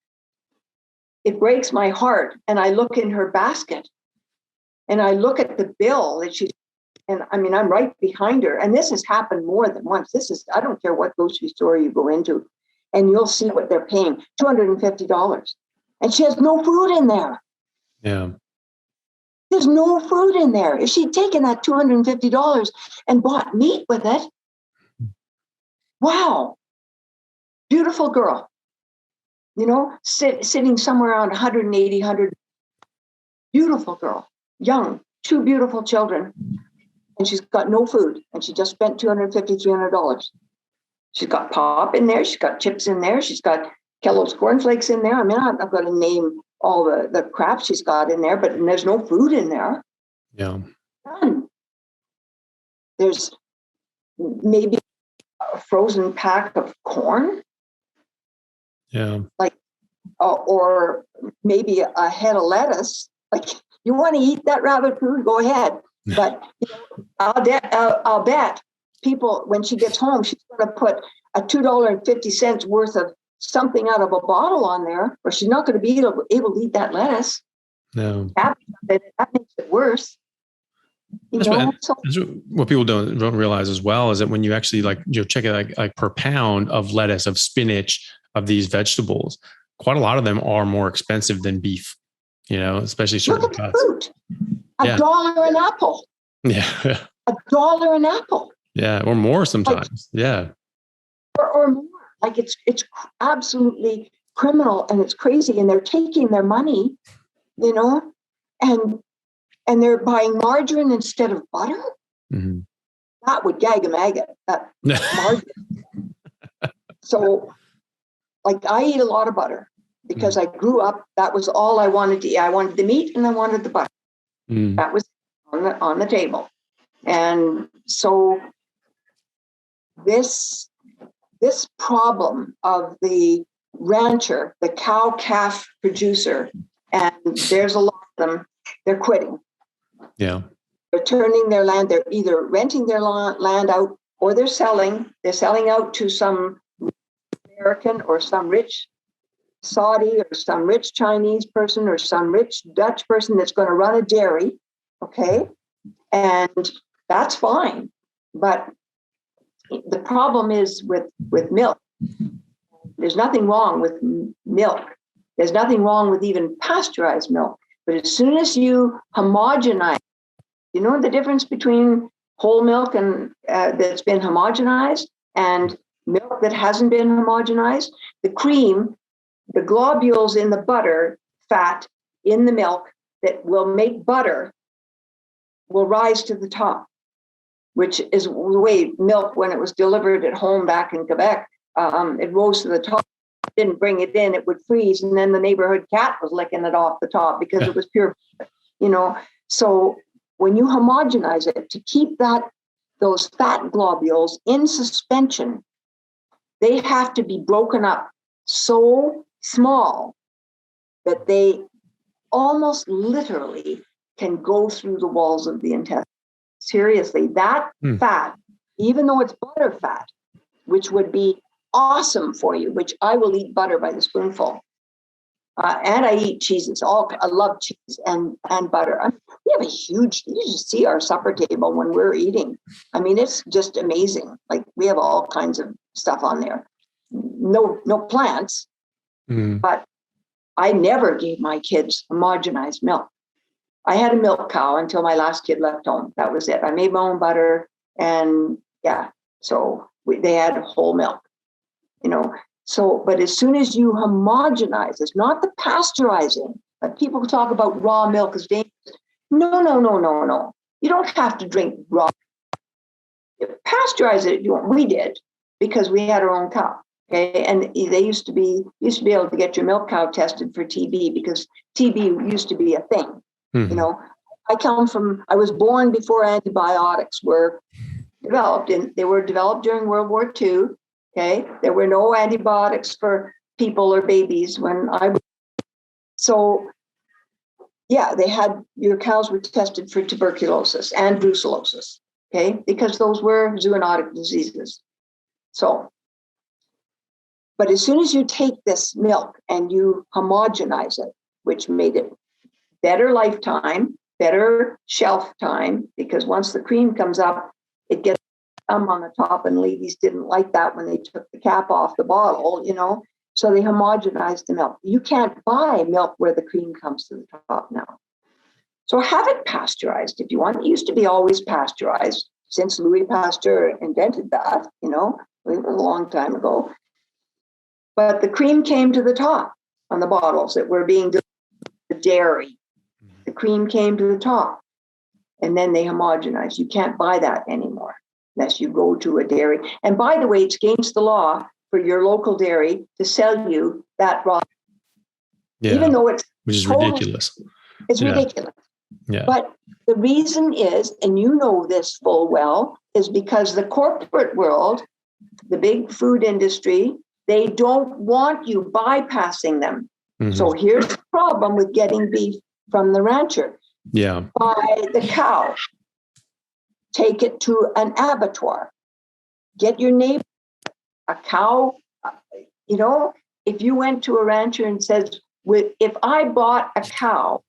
It breaks my heart. And I look in her basket and I look at the bill that I'm right behind her. And this has happened more than once. I don't care what grocery store you go into, and you'll see what they're paying, $250. And she has no food in there. Yeah. There's no food in there. If she'd taken that $250 and bought meat with it, wow, beautiful girl, sitting somewhere around 180, 100, beautiful girl, young, 2 beautiful children, and she's got no food, and she just spent $250, $300. She's got pop in there, she's got chips in there, she's got Kellogg's cornflakes in there. I mean, I've got to name all the crap she's got in there, but there's no food in there. Yeah. None. There's maybe a frozen pack of corn. Yeah. Or maybe a head of lettuce. Like, you want to eat that rabbit food? Go ahead. But I'll bet people, when she gets home, she's going to put a $2.50 worth of something out of a bottle on there, or she's not going to be able to eat that lettuce. No. That makes it worse. What people don't realize as well is that when you actually check it like per pound of lettuce, of spinach, of these vegetables, quite a lot of them are more expensive than beef, especially certain cuts. Fruit. $1 an apple. Yeah. $1 an apple. Yeah. Or more sometimes. Yeah. Or more. Like it's absolutely criminal, and it's crazy. And they're taking their money, and they're buying margarine instead of butter. Mm-hmm. That would gag a maggot, that margarine. So, I eat a lot of butter because I grew up, that was all I wanted to eat. I wanted the meat and I wanted the butter. That was on the table. And so this problem of the rancher, the cow calf producer, and there's a lot of them, they're quitting. Yeah. They're turning their land, they're either renting their land out or they're selling out to some American or some rich Saudi or some rich Chinese person or some rich Dutch person that's going to run a dairy. Okay. And that's fine. But the problem is with milk. There's nothing wrong with milk. There's nothing wrong with even pasteurized milk. But as soon as you homogenize, you know the difference between whole milk and that's been homogenized and milk that hasn't been homogenized? The cream, the globules in the butter fat in the milk that will make butter will rise to the top, which is the way milk, when it was delivered at home back in Quebec, it rose to the top, didn't bring it in, it would freeze. And then the neighborhood cat was licking it off the top because it was pure, So when you homogenize it, to keep those fat globules in suspension, they have to be broken up so small that they almost literally can go through the walls of the intestine. Seriously, that fat, even though it's butter fat, which would be awesome for you, which I will eat butter by the spoonful. And I eat cheeses. I love cheese and butter. We have you just see our supper table when we're eating. I mean, it's just amazing. Like we have all kinds of stuff on there. No plants, but I never gave my kids homogenized milk. I had a milk cow until my last kid left home. That was it. I made my own butter, and so they had whole milk, So, but as soon as you homogenize, it's not the pasteurizing. But people talk about raw milk as dangerous. No. You don't have to drink raw. Pasteurize it. We did because we had our own cow. Okay, and they used to be able to get your milk cow tested for TB because TB used to be a thing. I was born before antibiotics were developed, and they were developed during World War II. Okay, there were no antibiotics for people or babies when I was. So, your cows were tested for tuberculosis and brucellosis. Okay, because those were zoonotic diseases. So. But as soon as you take this milk and you homogenize it, which made it better lifetime, better shelf time, because once the cream comes up, it gets on the top, and ladies didn't like that when they took the cap off the bottle, so they homogenized the milk. You can't buy milk where the cream comes to the top now. So have it pasteurized if you want. It used to be always pasteurized since Louis Pasteur invented that, it was a long time ago. But the cream came to the top on the bottles that were being delivered to the dairy. The cream came to the top, and then they homogenized. You can't buy that anymore unless you go to a dairy. And by the way, it's against the law for your local dairy to sell you that raw. Even though which is ridiculous. It's ridiculous. Yeah. But the reason is, and you know this full well, is because the corporate world, the big food industry, they don't want you bypassing them. So here's the problem with getting beef from the rancher. Yeah. Buy the cow. Take it to an abattoir. Get your neighbor a cow. If you went to a rancher and says, if I bought a cow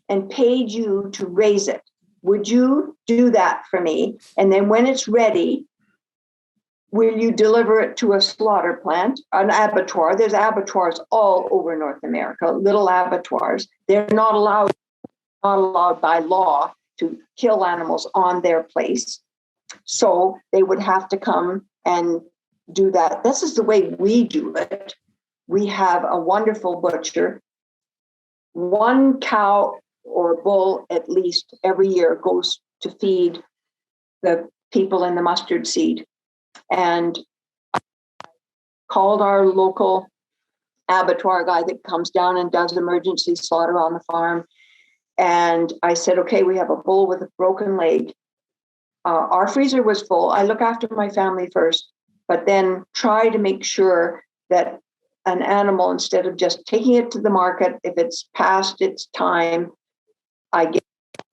and paid you to raise it, would you do that for me? And then when it's ready, will you deliver it to a slaughter plant, an abattoir? There's abattoirs all over North America, little abattoirs. They're not allowed by law to kill animals on their place. So they would have to come and do that. This is the way we do it. We have a wonderful butcher. One cow or bull at least every year goes to feed the people in the mustard seed. And I called our local abattoir guy that comes down and does emergency slaughter on the farm. And I said, okay, we have a bull with a broken leg. Our freezer was full. I look after my family first, but then try to make sure that an animal, instead of just taking it to the market, if it's past its time, I get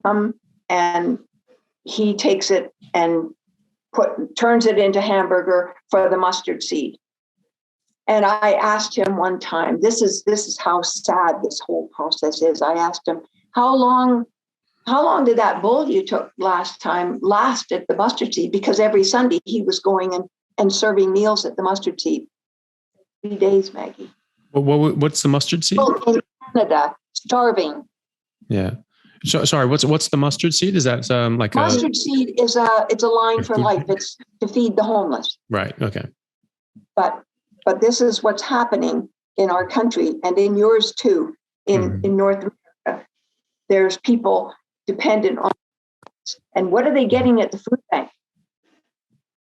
him and he takes it and turns it into hamburger for the mustard seed. And I asked him one time, this is how sad this whole process is. I asked him, how long did that bull you took last at the mustard seed? Because every Sunday he was going and serving meals at the mustard seed. 3 days, Maggie. What's the mustard seed? In Canada, starving. Yeah. So, sorry, what's the mustard seed? Is that like mustard seed is it's a line for life. It's to feed the homeless. Right. Okay. But this is what's happening in our country and in yours too. In North America, there's people dependent on, and what are they getting at the food bank?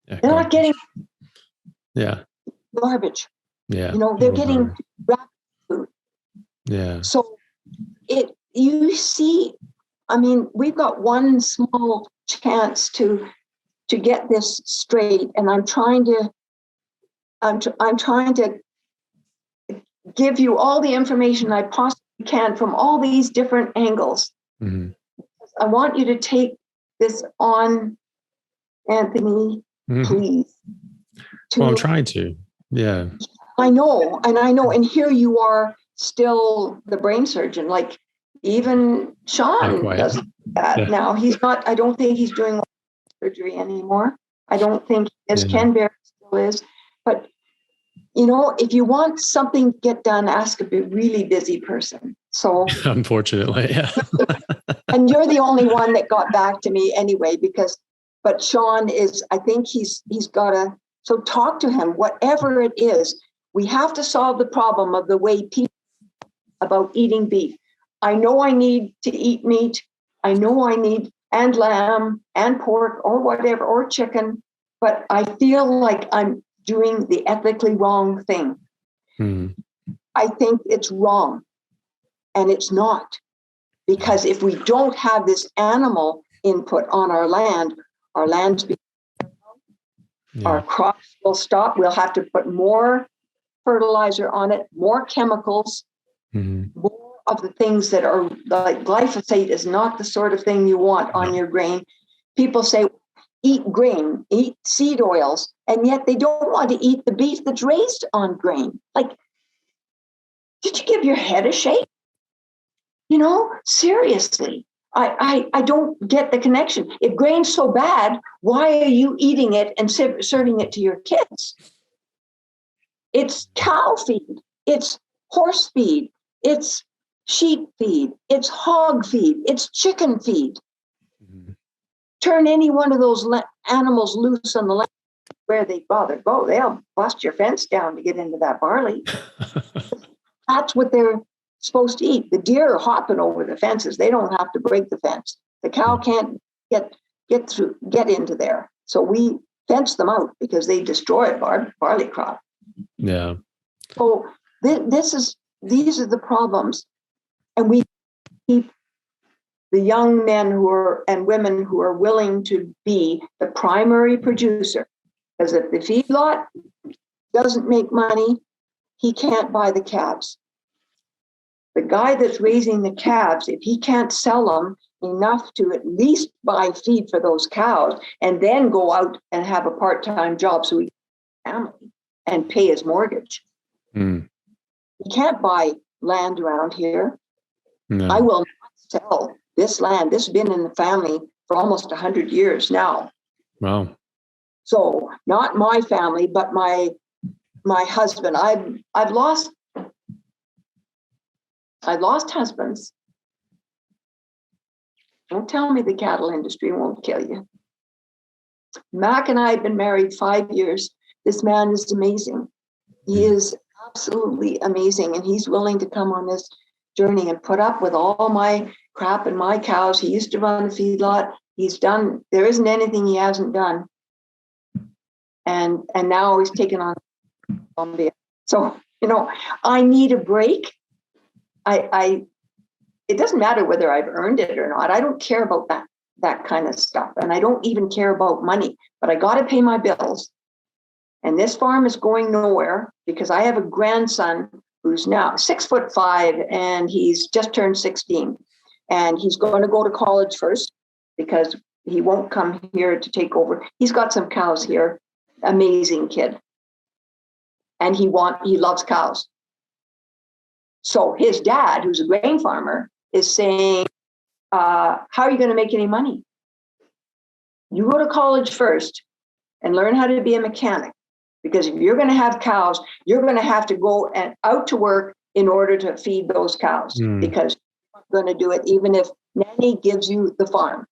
Yeah, they're not getting garbage. Yeah. They're getting rapid food. Yeah. So you see, I mean, we've got one small chance to get this straight, and I'm trying to give you all the information I possibly can from all these different angles. Mm-hmm. I want you to take this on, Anthony, please. Well, I'm trying to. Yeah. I know. And here you are, still the brain surgeon. Like even Sean does that now. He's not. I don't think he's doing surgery anymore. I don't think Ken Barrett still is. But if you want something to get done, ask a really busy person. So unfortunately, yeah. And you're the only one that got back to me anyway, but Sean is, I think he's got to, so talk to him, whatever it is. We have to solve the problem of the way people about eating beef. I know I need to eat meat. I know I need, and lamb and pork or whatever, or chicken, but I feel like I'm doing the ethically wrong thing. I think it's wrong, and it's not, because if we don't have this animal input on our land's our crops will stop. We'll have to put more fertilizer on it, more chemicals, more of the things that are like glyphosate is not the sort of thing you want on your grain. People say, eat grain, eat seed oils, and yet they don't want to eat the beef that's raised on grain. Like, did you give your head a shake? Seriously, I don't get the connection. If grain's so bad, why are you eating it and serving it to your kids? It's cow feed, it's horse feed, it's sheep feed, it's hog feed, it's chicken feed. Turn any one of those animals loose on the land, where they bother go, they'll bust your fence down to get into that barley. That's what they're supposed to eat. The deer are hopping over the fences. They don't have to break the fence. The cow can't get into there. So we fence them out because they destroy a barley crop. Yeah. So these are the problems, and we keep the young men and women who are willing to be the primary producer. Because if the feedlot doesn't make money, he can't buy the calves. The guy that's raising the calves, if he can't sell them enough to at least buy feed for those cows and then go out and have a part-time job so he can have a family and pay his mortgage. He can't buy land around here. No. I will not sell this land. This has been in the family for almost 100 years now. Wow. So not my family, but my husband. I've lost husbands. Don't tell me the cattle industry won't kill you. Mac and I have been married 5 years. This man is amazing. He is absolutely amazing. And he's willing to come on this journey and put up with all my crap and my cows. He used to run a feedlot. There isn't anything he hasn't done. And now he's taken on Colombia. So, I need a break. It doesn't matter whether I've earned it or not. I don't care about that kind of stuff. And I don't even care about money, but I got to pay my bills. And this farm is going nowhere because I have a grandson who's now 6'5" and he's just turned 16. And he's going to go to college first because he won't come here to take over. He's got some cows here. Amazing kid. And he loves cows. So his dad, who's a grain farmer, is saying, how are you going to make any money? You go to college first and learn how to be a mechanic. Because if you're going to have cows, you're going to have to go and out to work in order to feed those cows because you're going to do it even if Nanny gives you the farm.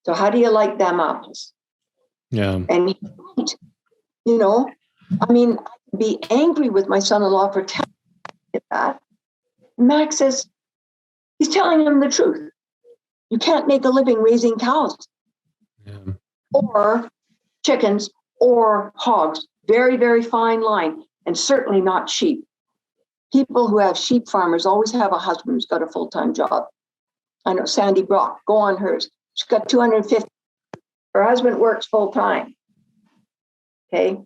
So how do you like them apples? Yeah. And he's right. You know, I mean, I could be angry with my son-in-law for telling me that. Max says, he's telling him the truth. You can't make a living raising cows or chickens or hogs. Very, very fine line, and certainly not sheep. People who have sheep farmers always have a husband who's got a full-time job. I know Sandy Brock, go on hers. She's got 250. Her husband works full-time. Okay.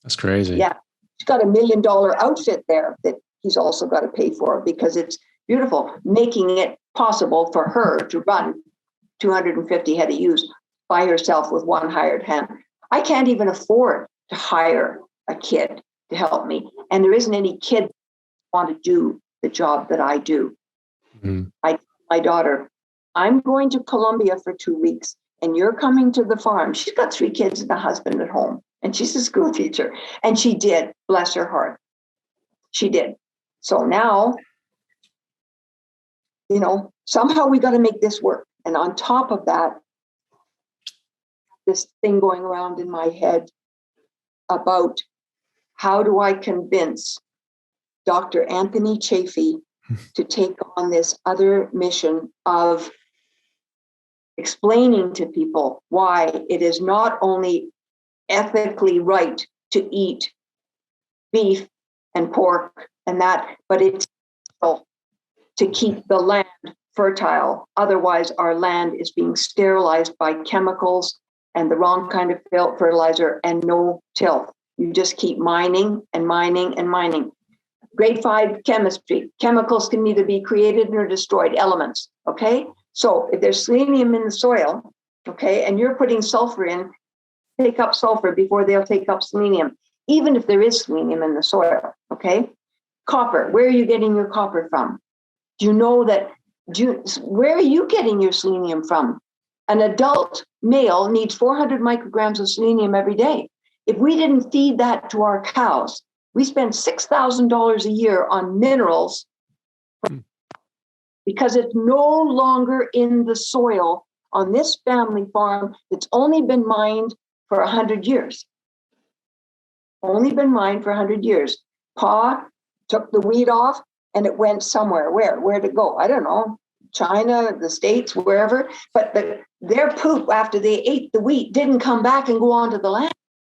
That's crazy. Yeah. She's got $1 million outfit there that he's also got to pay for because it's beautiful, making it possible for her to run 250 head of ewes by herself with one hired hand. I can't even afford to hire a kid to help me. And there isn't any kid that want to do the job that I do. I tell my daughter, I'm going to Colombia for 2 weeks and you're coming to the farm. She's got 3 kids and a husband at home and she's a school teacher. And she did, bless her heart. She did. So now, you know, somehow we got to make this work. And on top of that, this thing going around in my head about how do I convince Dr. Anthony Chaffee to take on this other mission of explaining to people why it is not only ethically right to eat beef and pork and that, but it's to keep the land fertile. Otherwise, our land is being sterilized by chemicals and the wrong kind of fertilizer and no tilth. You just keep mining and mining and mining. Grade 5 chemistry. Chemicals can either be created or destroyed, elements, okay? So if there's selenium in the soil, okay, and you're putting sulfur in, take up sulfur before they'll take up selenium, even if there is selenium in the soil, okay? Copper, where are you getting your copper from? Do you know that, where are you getting your selenium from? An adult male needs 400 micrograms of selenium every day. If we didn't feed that to our cows, we spend $6,000 a year on minerals because it's no longer in the soil on this family farm that's only been mined for 100 years. Only been mined for 100 years. Pa took the weed off and it went somewhere. Where'd it go? I don't know. China, the States, wherever. But their poop after they ate the wheat didn't come back and go onto the land.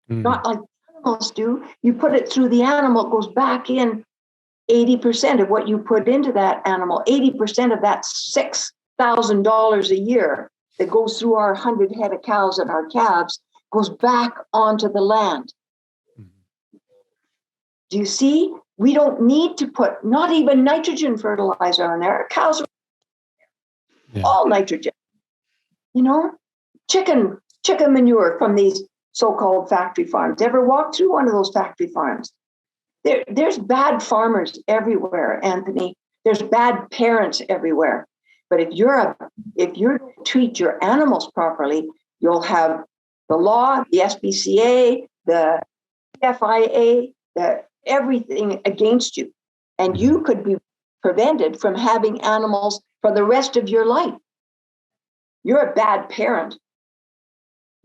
Not like animals do. You put it through the animal, it goes back in 80% of what you put into that animal. 80% of that $6,000 a year that goes through our 100 head of cows and our calves goes back onto the land. Do you see? We don't need to put not even nitrogen fertilizer on there. Cows are all nitrogen. You know, chicken manure from these so-called factory farms. Ever walked through one of those factory farms? There's bad farmers everywhere, Anthony. There's bad parents everywhere. But if you treat your animals properly, you'll have the law, the SPCA, the FIA, everything against you. And you could be prevented from having animals for the rest of your life. You're a bad parent.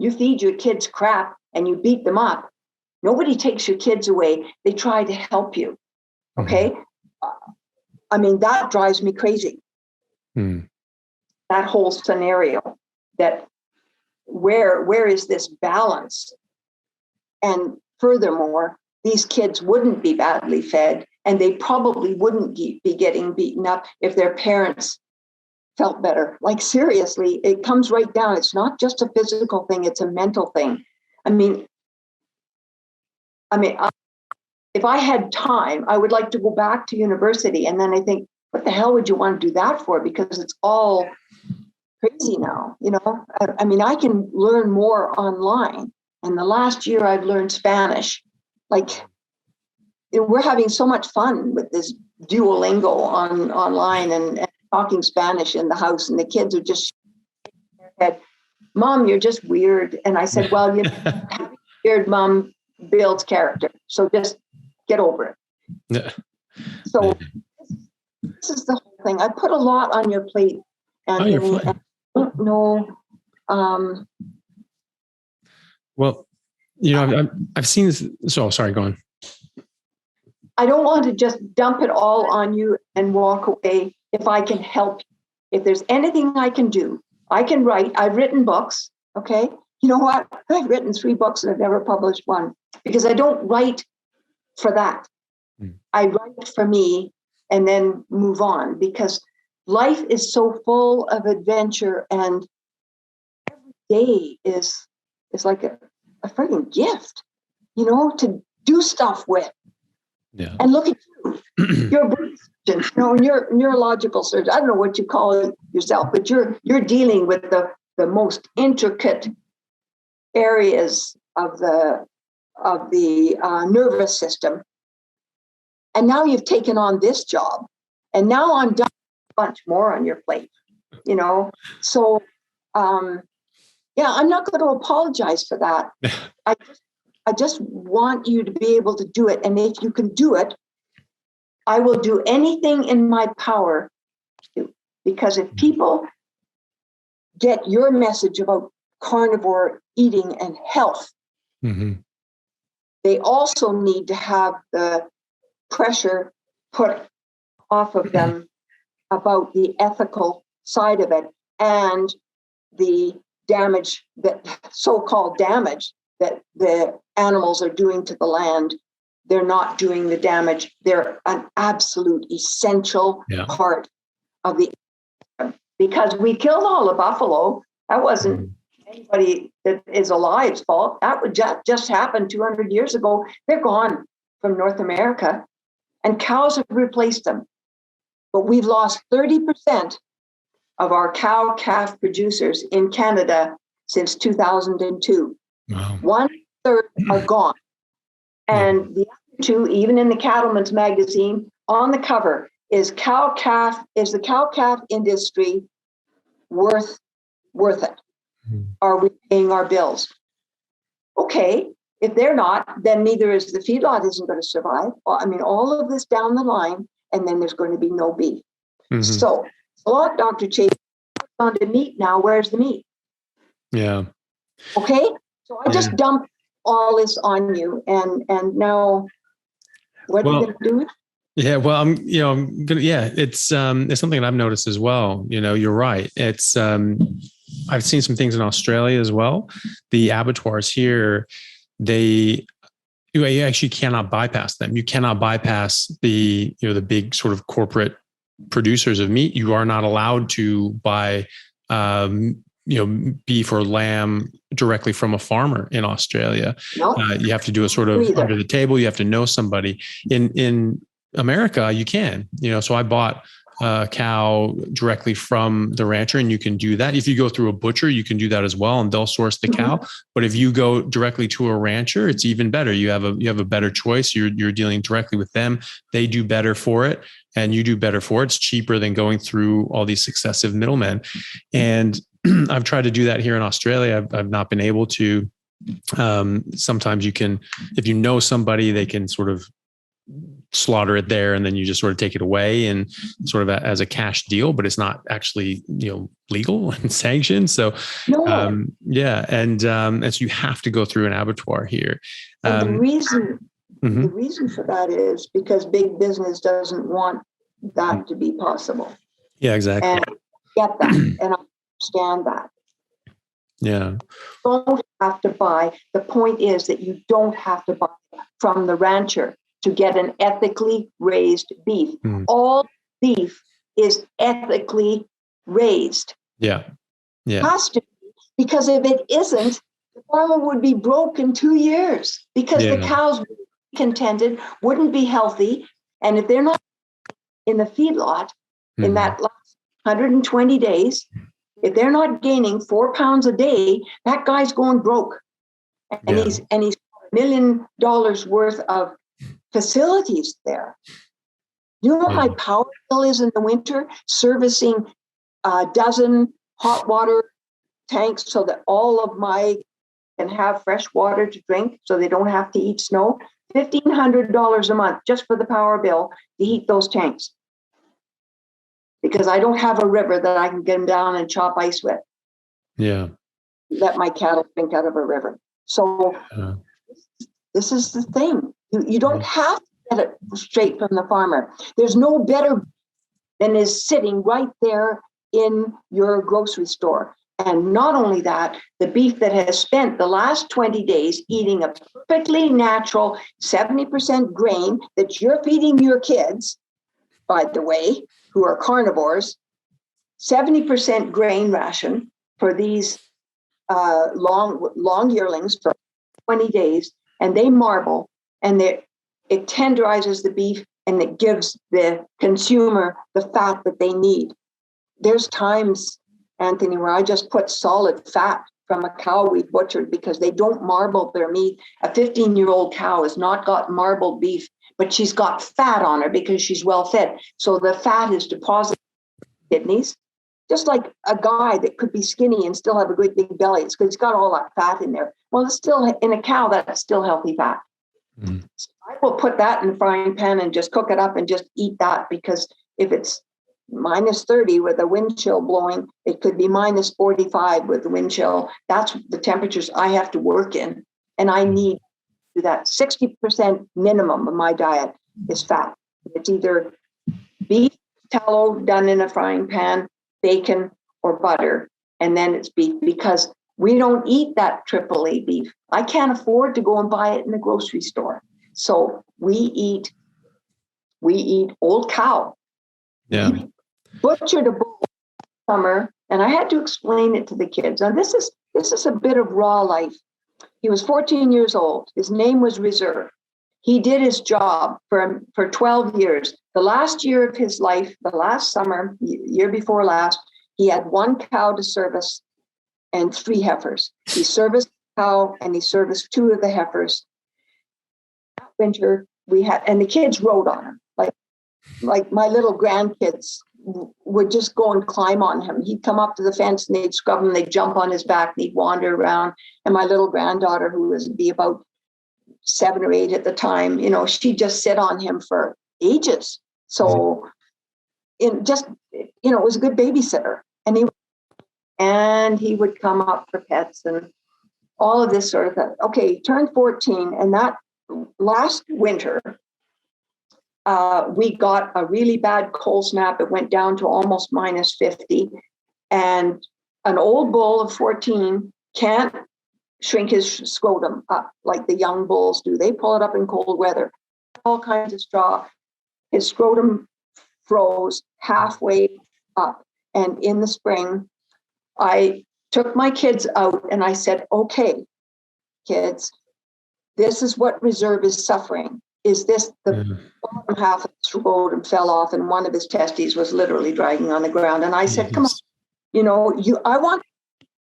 You feed your kids crap and you beat them up. Nobody takes your kids away. They try to help you. Okay? I mean, that drives me crazy. That whole scenario, that where is this balance? And furthermore, these kids wouldn't be badly fed and they probably wouldn't be getting beaten up if their parents felt better. Like, seriously, it comes right down. It's not just a physical thing, it's a mental thing. I mean, I mean, if I had time, I would like to go back to university. And then I think, what the hell would you want to do that for? Because it's all crazy now, you know? I mean, I can learn more online. And the last year I've learned Spanish. Like, we're having so much fun with this Duolingo online and talking Spanish in the house. And the kids are just shaking their head, Mom, you're just weird. And I said, well, you know, having weird mom builds character. So just get over it. Yeah. So this is the whole thing. I put a lot on your plate, Anthony. You're fine. I don't know. Well, you know, I've seen this. So sorry, go on. I don't want to just dump it all on you and walk away. If I can help you, if there's anything I can do, I can write. I've written books. Okay. You know what? I've written 3 books and I've never published one because I don't write for that. I write for me and then move on because life is so full of adventure and every day is like a frigging gift, you know, to do stuff with. Yeah. And look at you. You're a brain surgeon, you know, and you're a neurological surgeon. I don't know what you call it yourself, but you're dealing with the most intricate areas of the nervous system. And now you've taken on this job, and now I'm done a bunch more on your plate, you know. So, yeah, I'm not going to apologize for that. I just want you to be able to do it. And if you can do it, I will do anything in my power to, because if people get your message about carnivore eating and health, they also need to have the pressure put off of them about the ethical side of it and the damage, that so-called damage that the animals are doing to the land. They're not doing the damage. They're an absolute essential part of the, because we killed all the buffalo. That wasn't anybody that is alive's fault. That would just happen 200 years ago. They're gone from North America and cows have replaced them. But we've lost 30% of our cow-calf producers in Canada since 2002. Wow. 1/3 are gone. And the other 2, even in the Cattleman's magazine, on the cover is the cow-calf industry worth it? Are we paying our bills? Okay, if they're not, then neither is the feedlot isn't going to survive. Well, I mean, all of this down the line, and then there's going to be no beef. So, a lot, Dr. Chaffee, on to meat now. Where's the meat? Yeah. Okay, so I just dumped all this on you, and now what are you going to do? Yeah, well, I'm gonna. Yeah, it's something that I've noticed as well. You know, you're right. It's I've seen some things in Australia as well. The abattoirs here, you actually cannot bypass them. You cannot bypass the big sort of corporate producers of meat. You are not allowed to buy beef or lamb directly from a farmer in Australia. Nope. You have to do it sort of under the table. You have to know somebody. In America, you can, so I bought a cow directly from the rancher, and you can do that. If you go through a butcher, you can do that as well, and they'll source the cow. But if you go directly to a rancher, it's even better. You have a better choice. You're dealing directly with them. They do better for it, and you do better for it. It's cheaper than going through all these successive middlemen. And I've tried to do that here in Australia. I've not been able to. Sometimes you can, if you know somebody, they can sort of slaughter it there, and then you just sort of take it away and sort of as a cash deal, but it's not actually legal and sanctioned. So and so you have to go through an abattoir here. And the reason for that is because big business doesn't want that to be possible. Yeah, exactly. And I get that, and I understand that. Yeah. You don't have to buy. The point is that you don't have to buy from the rancher to get an ethically raised beef. All beef is ethically raised. Yeah. Yeah. It has to be, because if it isn't, the farmer would be broke in 2 years because the cows would be contented, wouldn't be healthy. And if they're not in the feedlot in that last 120 days, if they're not gaining 4 pounds a day, that guy's going broke. And he's $1 million worth of facilities there. You know what my power bill is in the winter, servicing a dozen hot water tanks so that all of my can have fresh water to drink so they don't have to eat snow. $1,500 a month just for the power bill to heat those tanks. Because I don't have a river that I can get them down and chop ice with. Yeah. Let my cattle drink out of a river. So this is the thing. You don't have to get it straight from the farmer. There's no better than is sitting right there in your grocery store. And not only that, the beef that has spent the last 20 days eating a perfectly natural 70% grain that you're feeding your kids, by the way, who are carnivores, 70% grain ration for these long yearlings for 20 days, and they marble, and it tenderizes the beef, and it gives the consumer the fat that they need. There's times, Anthony, where I just put solid fat from a cow we butchered because they don't marble their meat. A 15-year-old cow has not got marbled beef, but she's got fat on her because she's well fed. So the fat is deposited in kidneys, just like a guy that could be skinny and still have a great big belly. It's because he's got all that fat in there. Well, it's still in a cow, that's still healthy fat. So I will put that in the frying pan and just cook it up and just eat that, because if it's minus 30 with a wind chill blowing, it could be minus 45 with the wind chill. That's the temperatures I have to work in. And I need to do that. 60% minimum of my diet is fat. It's either beef tallow done in a frying pan, bacon, or butter. And then it's beef, because we don't eat that AAA beef. I can't afford to go and buy it in the grocery store. So we eat old cow. Yeah. Butchered a bull summer, and I had to explain it to the kids. Now this is a bit of raw life. He was 14 years old. His name was Reserve. He did his job for 12 years. The last year of his life, the last summer, year before last, he had 1 cow to service and 3 heifers. He serviced the cow and he serviced 2 of the heifers. That winter we had, and the kids rode on him like my little grandkids would just go and climb on him. He'd come up to the fence and they'd scrub him, they'd jump on his back, and he'd wander around. And my little granddaughter, who was be about 7 or 8 at the time, she'd just sit on him for ages. So it was a good babysitter. And he would come up for pets and all of this sort of thing. Okay, he turned 14, and that last winter, we got a really bad cold snap. It went down to almost minus 50. And an old bull of 14 can't shrink his scrotum up like the young bulls do. They pull it up in cold weather. All kinds of straw. His scrotum froze halfway up. And in the spring, I took my kids out and I said, okay, kids, this is what Reserve is suffering. Is this the bottom half of his scrotum fell off, and one of his testes was literally dragging on the ground. And I said, come on, I want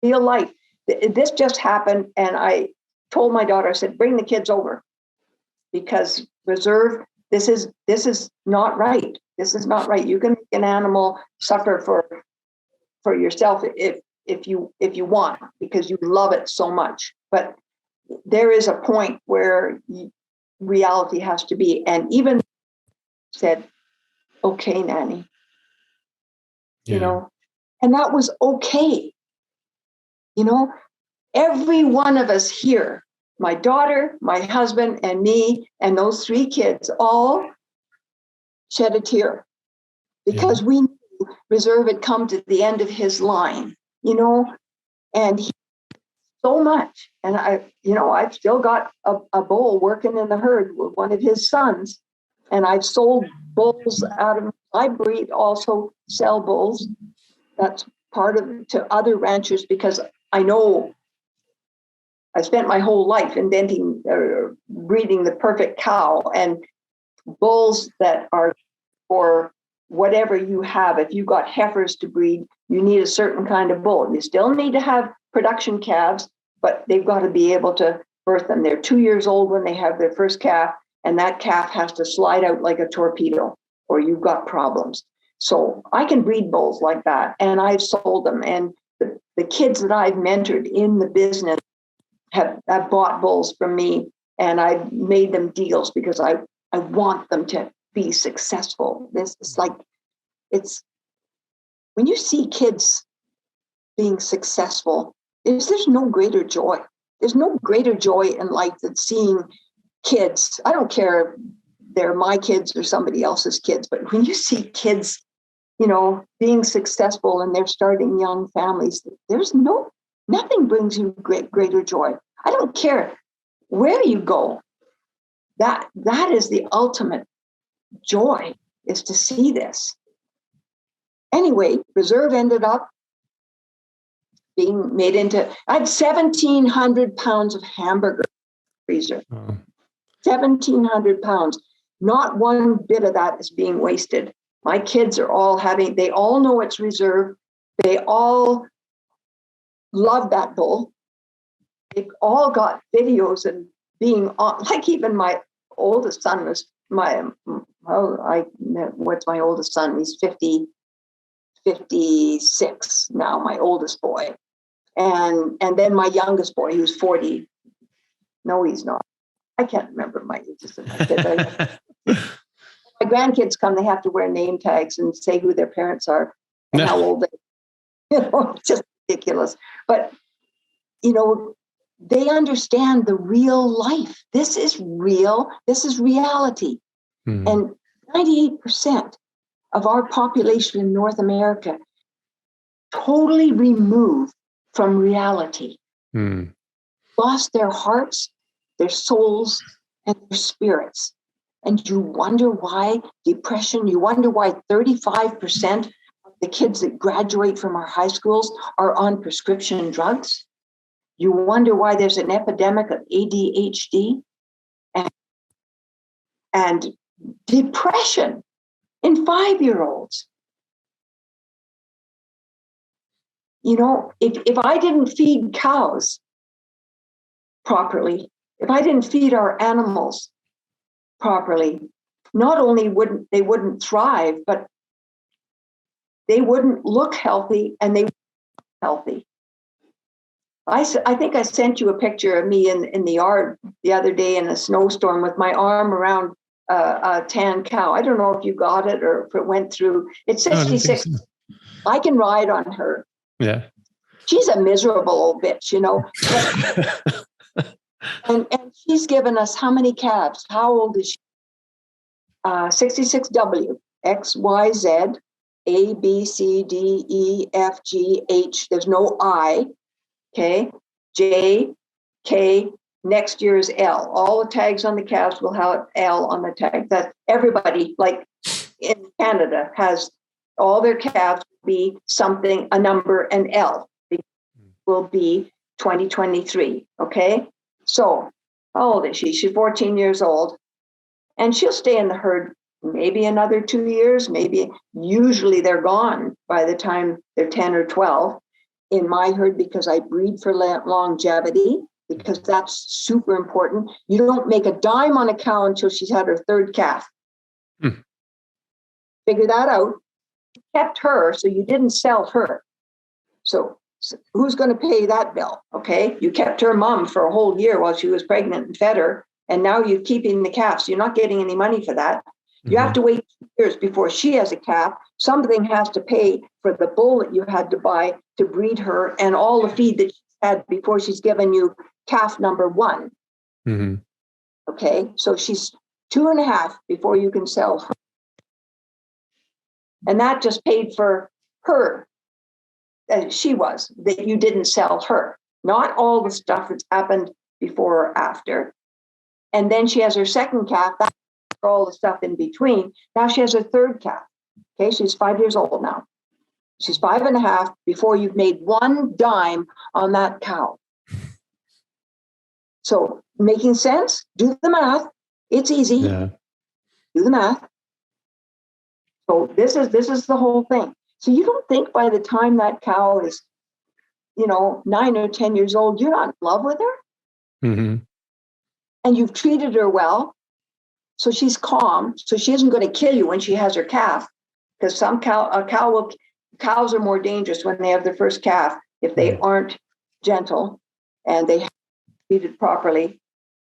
real life. This just happened. And I told my daughter, I said, bring the kids over, because Reserve, this is not right. This is not right. You can make an animal suffer for yourself if you want, because you love it so much. But there is a point where reality has to be. And even said, okay, Nanny, and that was okay. Every one of us here, my daughter, my husband, and me, and those 3 kids all shed a tear, because we knew Reserve had come to the end of his line, and he so much. And I've still got a bull working in the herd with one of his sons, and I've sold bulls out of my breed, also sell bulls. That's part of to other ranchers, because I know I spent my whole life inventing, breeding the perfect cow, and bulls that are for whatever you have. If you got heifers to breed, you need a certain kind of bull. You still need to have production calves, but they've got to be able to birth them. They're 2 years old when they have their first calf, and that calf has to slide out like a torpedo, or you've got problems. So I can breed bulls like that, and I've sold them. And the kids that I've mentored in the business have bought bulls from me, and I've made them deals because I want them to be successful. This is like, it's when you see kids being successful, there's no greater joy. There's no greater joy in life than seeing kids. I don't care if they're my kids or somebody else's kids, but when you see kids, being successful and they're starting young families, nothing brings you greater joy. I don't care where you go. That is the ultimate joy, is to see this. Anyway, Reserve ended up being made into, I had 1,700 pounds of hamburger freezer. 1,700 pounds. Not one bit of that is being wasted. My kids are all they all know it's Reserve. They all love that bull. They've all got videos and being on, like even my oldest son was what's my oldest son? He's 56 now, my oldest boy. And then my youngest boy, he was 40. No, he's not. I can't remember my ages of my kids. My grandkids come, they have to wear name tags and say who their parents are and how old they are. It's just ridiculous. But, they understand the real life. This is real. This is reality. Mm-hmm. And 98% of our population in North America totally removed from reality. Mm. Lost their hearts, their souls, and their spirits. And you wonder why depression, you wonder why 35% of the kids that graduate from our high schools are on prescription drugs. You wonder why there's an epidemic of ADHD and depression in 5-year-olds. If I didn't feed cows properly, if I didn't feed our animals properly, not only wouldn't thrive, but they wouldn't look healthy, and they wouldn't be healthy. I think I sent you a picture of me in the yard the other day in a snowstorm with my arm around a tan cow. I don't know if you got it or if it went through. It's 66. No, I can ride on her. Yeah. She's a miserable old bitch, and she's given us how many calves? How old is she? 66W, X, Y, Z, A, B, C, D, E, F, G, H. There's no I. Okay, J, K, next year is L. All the tags on the calves will have L on the tag. That everybody, like in Canada, has all their calves be something, a number, and L will be 2023. Okay, so how old is she? She's 14 years old, and she'll stay in the herd maybe another 2 years. Maybe usually they're gone by the time they're 10 or 12. In my herd, because I breed for longevity, because that's super important. You don't make a dime on a cow until she's had her third calf. Figure that out. You kept her, so you didn't sell her. So who's going to pay that bill? Okay, you kept her mom for a whole year while she was pregnant and fed her, and now you're keeping the calf. So you're not getting any money for that. You have to wait 2 years before she has a calf. Something has to pay for the bull that you had to buy to breed her and all the feed that she's had before she's given you calf number 1. Mm-hmm. Okay, so she's 2.5 before you can sell her. And that just paid for her. She was, that you didn't sell her. Not all the stuff that's happened before or after. And then she has her second calf. That's for all the stuff in between. Now she has her third calf. Okay, she's 5 years old now. She's 5.5 before you've made one dime on that cow. So making sense? Do the math. It's easy. Yeah. Do the math. So this is the whole thing. So you don't think by the time that cow is, 9 or 10 years old, you're not in love with her, Mm-hmm. and you've treated her well. So she's calm. So she isn't going to kill you when she has her calf, because cows are more dangerous when they have their first calf if they aren't gentle and they have treated properly.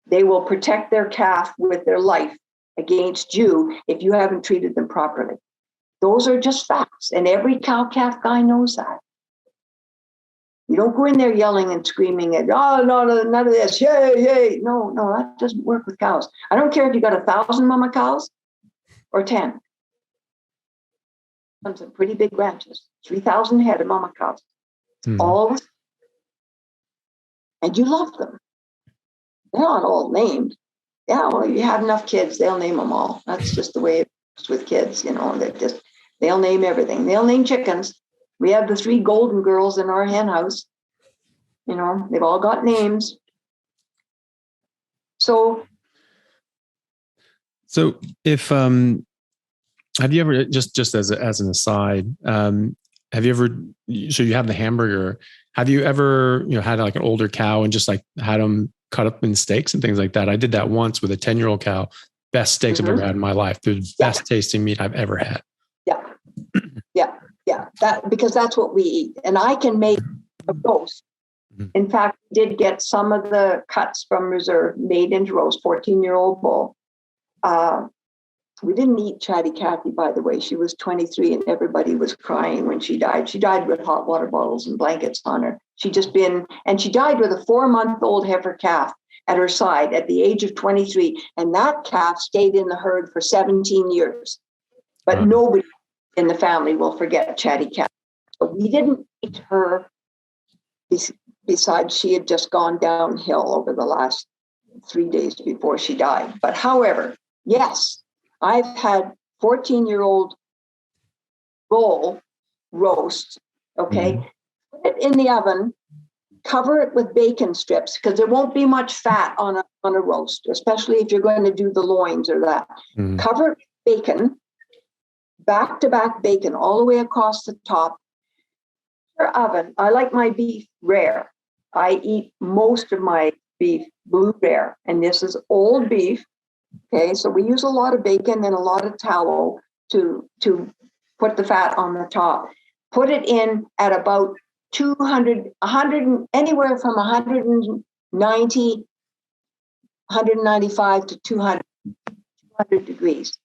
They will protect their calf with their life against you if you haven't treated them properly. Those are just facts, and every cow-calf guy knows that. You don't go in there yelling and screaming at, oh, no, none of this, yay, yay. No, that doesn't work with cows. I don't care if you got 1,000 mama cows or 10. Some pretty big ranches, 3,000 head of mama cows. All, and you love them. They're not all named. Yeah, well, you have enough kids, they'll name them all. That's just the way it works with kids, they'll name everything. They'll name chickens. We have the 3 golden girls in our hen house. They've all got names. So if, have you ever, just as an aside, have you ever, so you have the hamburger, have you ever, had like an older cow and just like had them cut up in steaks and things like that? I did that once with a 10-year-old cow. Best steaks I've ever had in my life. The best tasting meat I've ever had. Yeah. Because that's what we eat. And I can make a roast. In fact, we did get some of the cuts from reserve made into roast, 14-year-old bull. We didn't eat Chatty Cathy, by the way. She was 23 and everybody was crying when she died. She died with hot water bottles and blankets on her. She died with a 4-month-old heifer calf at her side at the age of 23. And that calf stayed in the herd for 17 years. But nobody in the family will forget Chatty Cathy. So we didn't eat her. Besides, she had just gone downhill over the last 3 days before she died. But however, yes, I've had 14-year-old bull roast, okay? Put it in the oven, cover it with bacon strips, because there won't be much fat on a roast, especially if you're going to do the loins or that. Cover it with bacon, back-to-back bacon all the way across the top. Your oven, I like my beef rare. I eat most of my beef blue rare, and this is old beef. Okay, so we use a lot of bacon and a lot of tallow to put the fat on the top. Put it in at about 200, anywhere from 190, 195 to 200 degrees.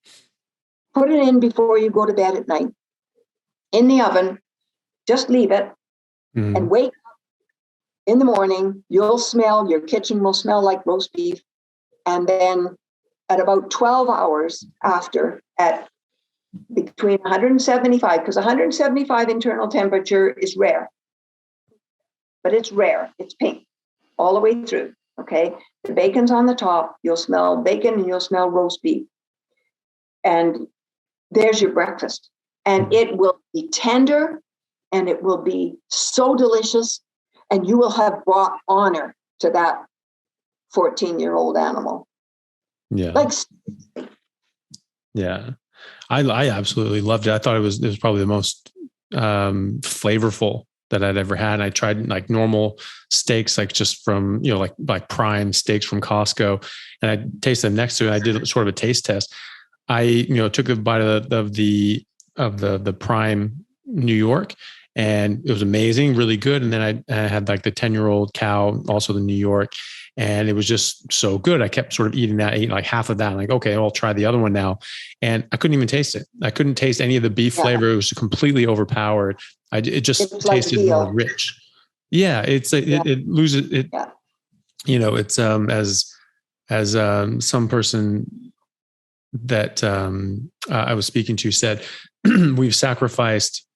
Put it in before you go to bed at night. In the oven, just leave it and wake up in the morning. Your kitchen will smell like roast beef. And then at about 12 hours after, at between 175, because 175 internal temperature is rare, but it's rare. It's pink all the way through. Okay. The bacon's on the top. You'll smell bacon and you'll smell roast beef. And there's your breakfast. And it will be tender and it will be so delicious. And you will have brought honor to that 14-year-old animal. Yeah. Yeah. I absolutely loved it. I thought it was probably the most flavorful that I'd ever had. And I tried like normal steaks, like just from, like prime steaks from Costco, and I tasted them next to it. I did sort of a taste test. I, took a bite of the prime New York, and it was amazing, really good. And then I had like the 10-year-old cow, also the New York, and it was just so good. I kept sort of eating like half of that. I'm like, okay, I'll try the other one now. And I couldn't even taste it. I couldn't taste any of the beef flavor. It was completely overpowered. It just tasted more rich. Yeah. It loses it. Yeah. It's, as some person that I was speaking to said, we've sacrificed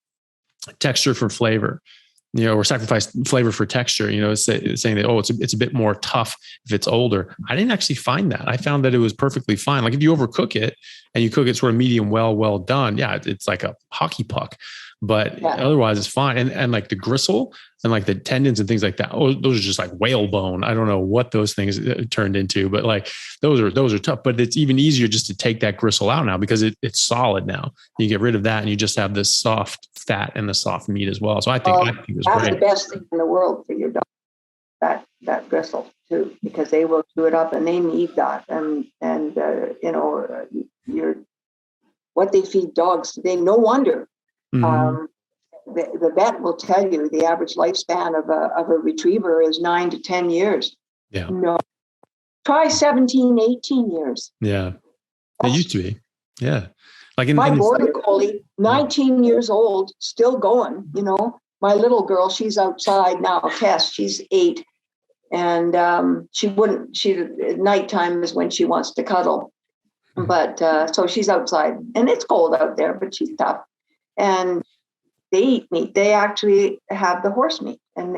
texture for flavor, or sacrifice flavor for texture, it's saying that, it's a bit more tough if it's older. I didn't actually find that. I found that it was perfectly fine. Like if you overcook it and you cook it sort of medium, well done. Yeah. It's like a hockey puck, but otherwise it's fine. And like the gristle and like the tendons and things like that. Oh, those are just like whale bone. I don't know what those things turned into, but like those are tough. But it's even easier just to take that gristle out now because it's solid now. You get rid of that and you just have this soft fat and the soft meat as well. So I think it was that's great. the best thing in the world for your dog. That gristle too, because they will chew it up and they need that. And what they feed dogs today. No wonder. Mm-hmm. The vet will tell you the average lifespan of a retriever is 9 to 10 years. Yeah. No, try 17, 18 years. Yeah. It used to be. Yeah. Like my border collie, 19 years old, still going, my little girl, she's outside now, Tess, she's 8. And at nighttime is when she wants to cuddle. But so she's outside and it's cold out there, but she's tough. And they eat meat. They actually have the horse meat. And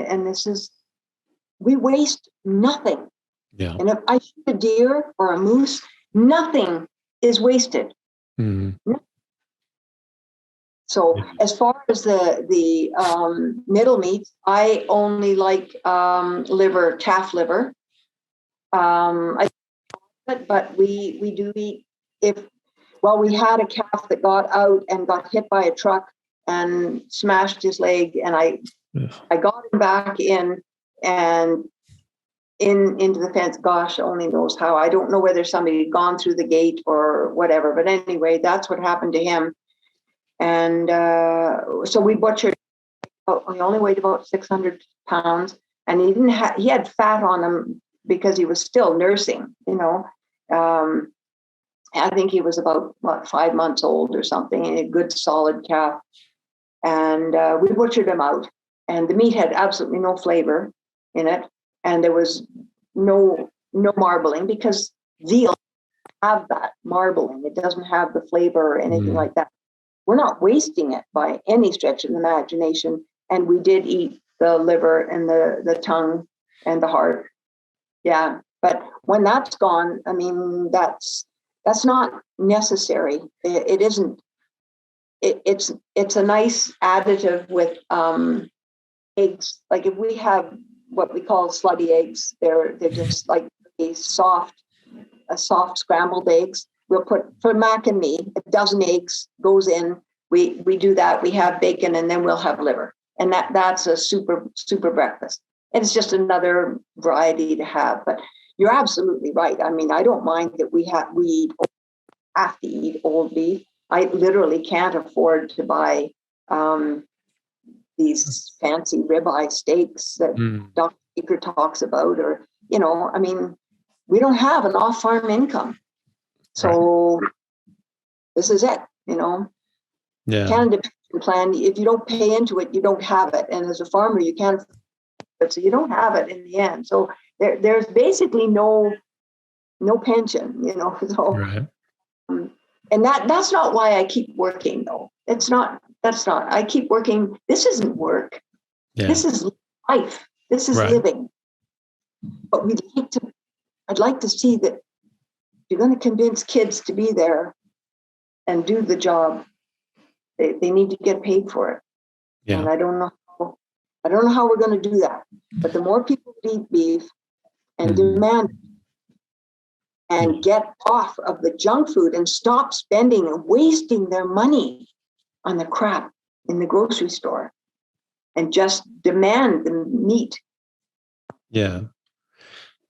we waste nothing. Yeah. And if I shoot a deer or a moose, nothing is wasted. Mm-hmm. So as far as the middle meat, I only like liver, calf liver. But we do eat we had a calf that got out and got hit by a truck and smashed his leg, and I got him back in and into the fence. Gosh, only knows how. I don't know whether somebody had gone through the gate or whatever, but anyway, that's what happened to him. And so we butchered. He only weighed about 600 pounds, and he had fat on him because he was still nursing, I think he was about 5 months old or something, a good solid calf. And we butchered him out, and the meat had absolutely no flavor in it, and there was no marbling because veal have that marbling. It doesn't have the flavor or anything like that. We're not wasting it by any stretch of the imagination. And we did eat the liver and the tongue and the heart. Yeah. But when that's gone, I mean, that's not necessary. It isn't. It's a nice additive with eggs. Like if we have what we call slutty eggs, they're just like soft scrambled eggs. We'll put, for Mac and me, a dozen eggs goes in. We do that. We have bacon, and then we'll have liver, and that's a super breakfast. And it's just another variety to have. But you're absolutely right. I mean, I don't mind that we have to eat old beef. I literally can't afford to buy these fancy ribeye steaks that Dr. Baker talks about, or I mean, we don't have an off-farm income. So this is it, Yeah. Canada plan. If you don't pay into it, you don't have it. And as a farmer, you can't, so you don't have it in the end. So there's basically no pension, So, right. And that's not why I keep working, though. That's not. I keep working. This isn't work. Yeah. This is life. This is living. But I'd like to see that you're going to convince kids to be there and do the job. They need to get paid for it. Yeah. And I don't know how we're going to do that. But the more people eat beef and demand and get off of the junk food and stop spending and wasting their money on the crap in the grocery store and just demand the meat. Yeah.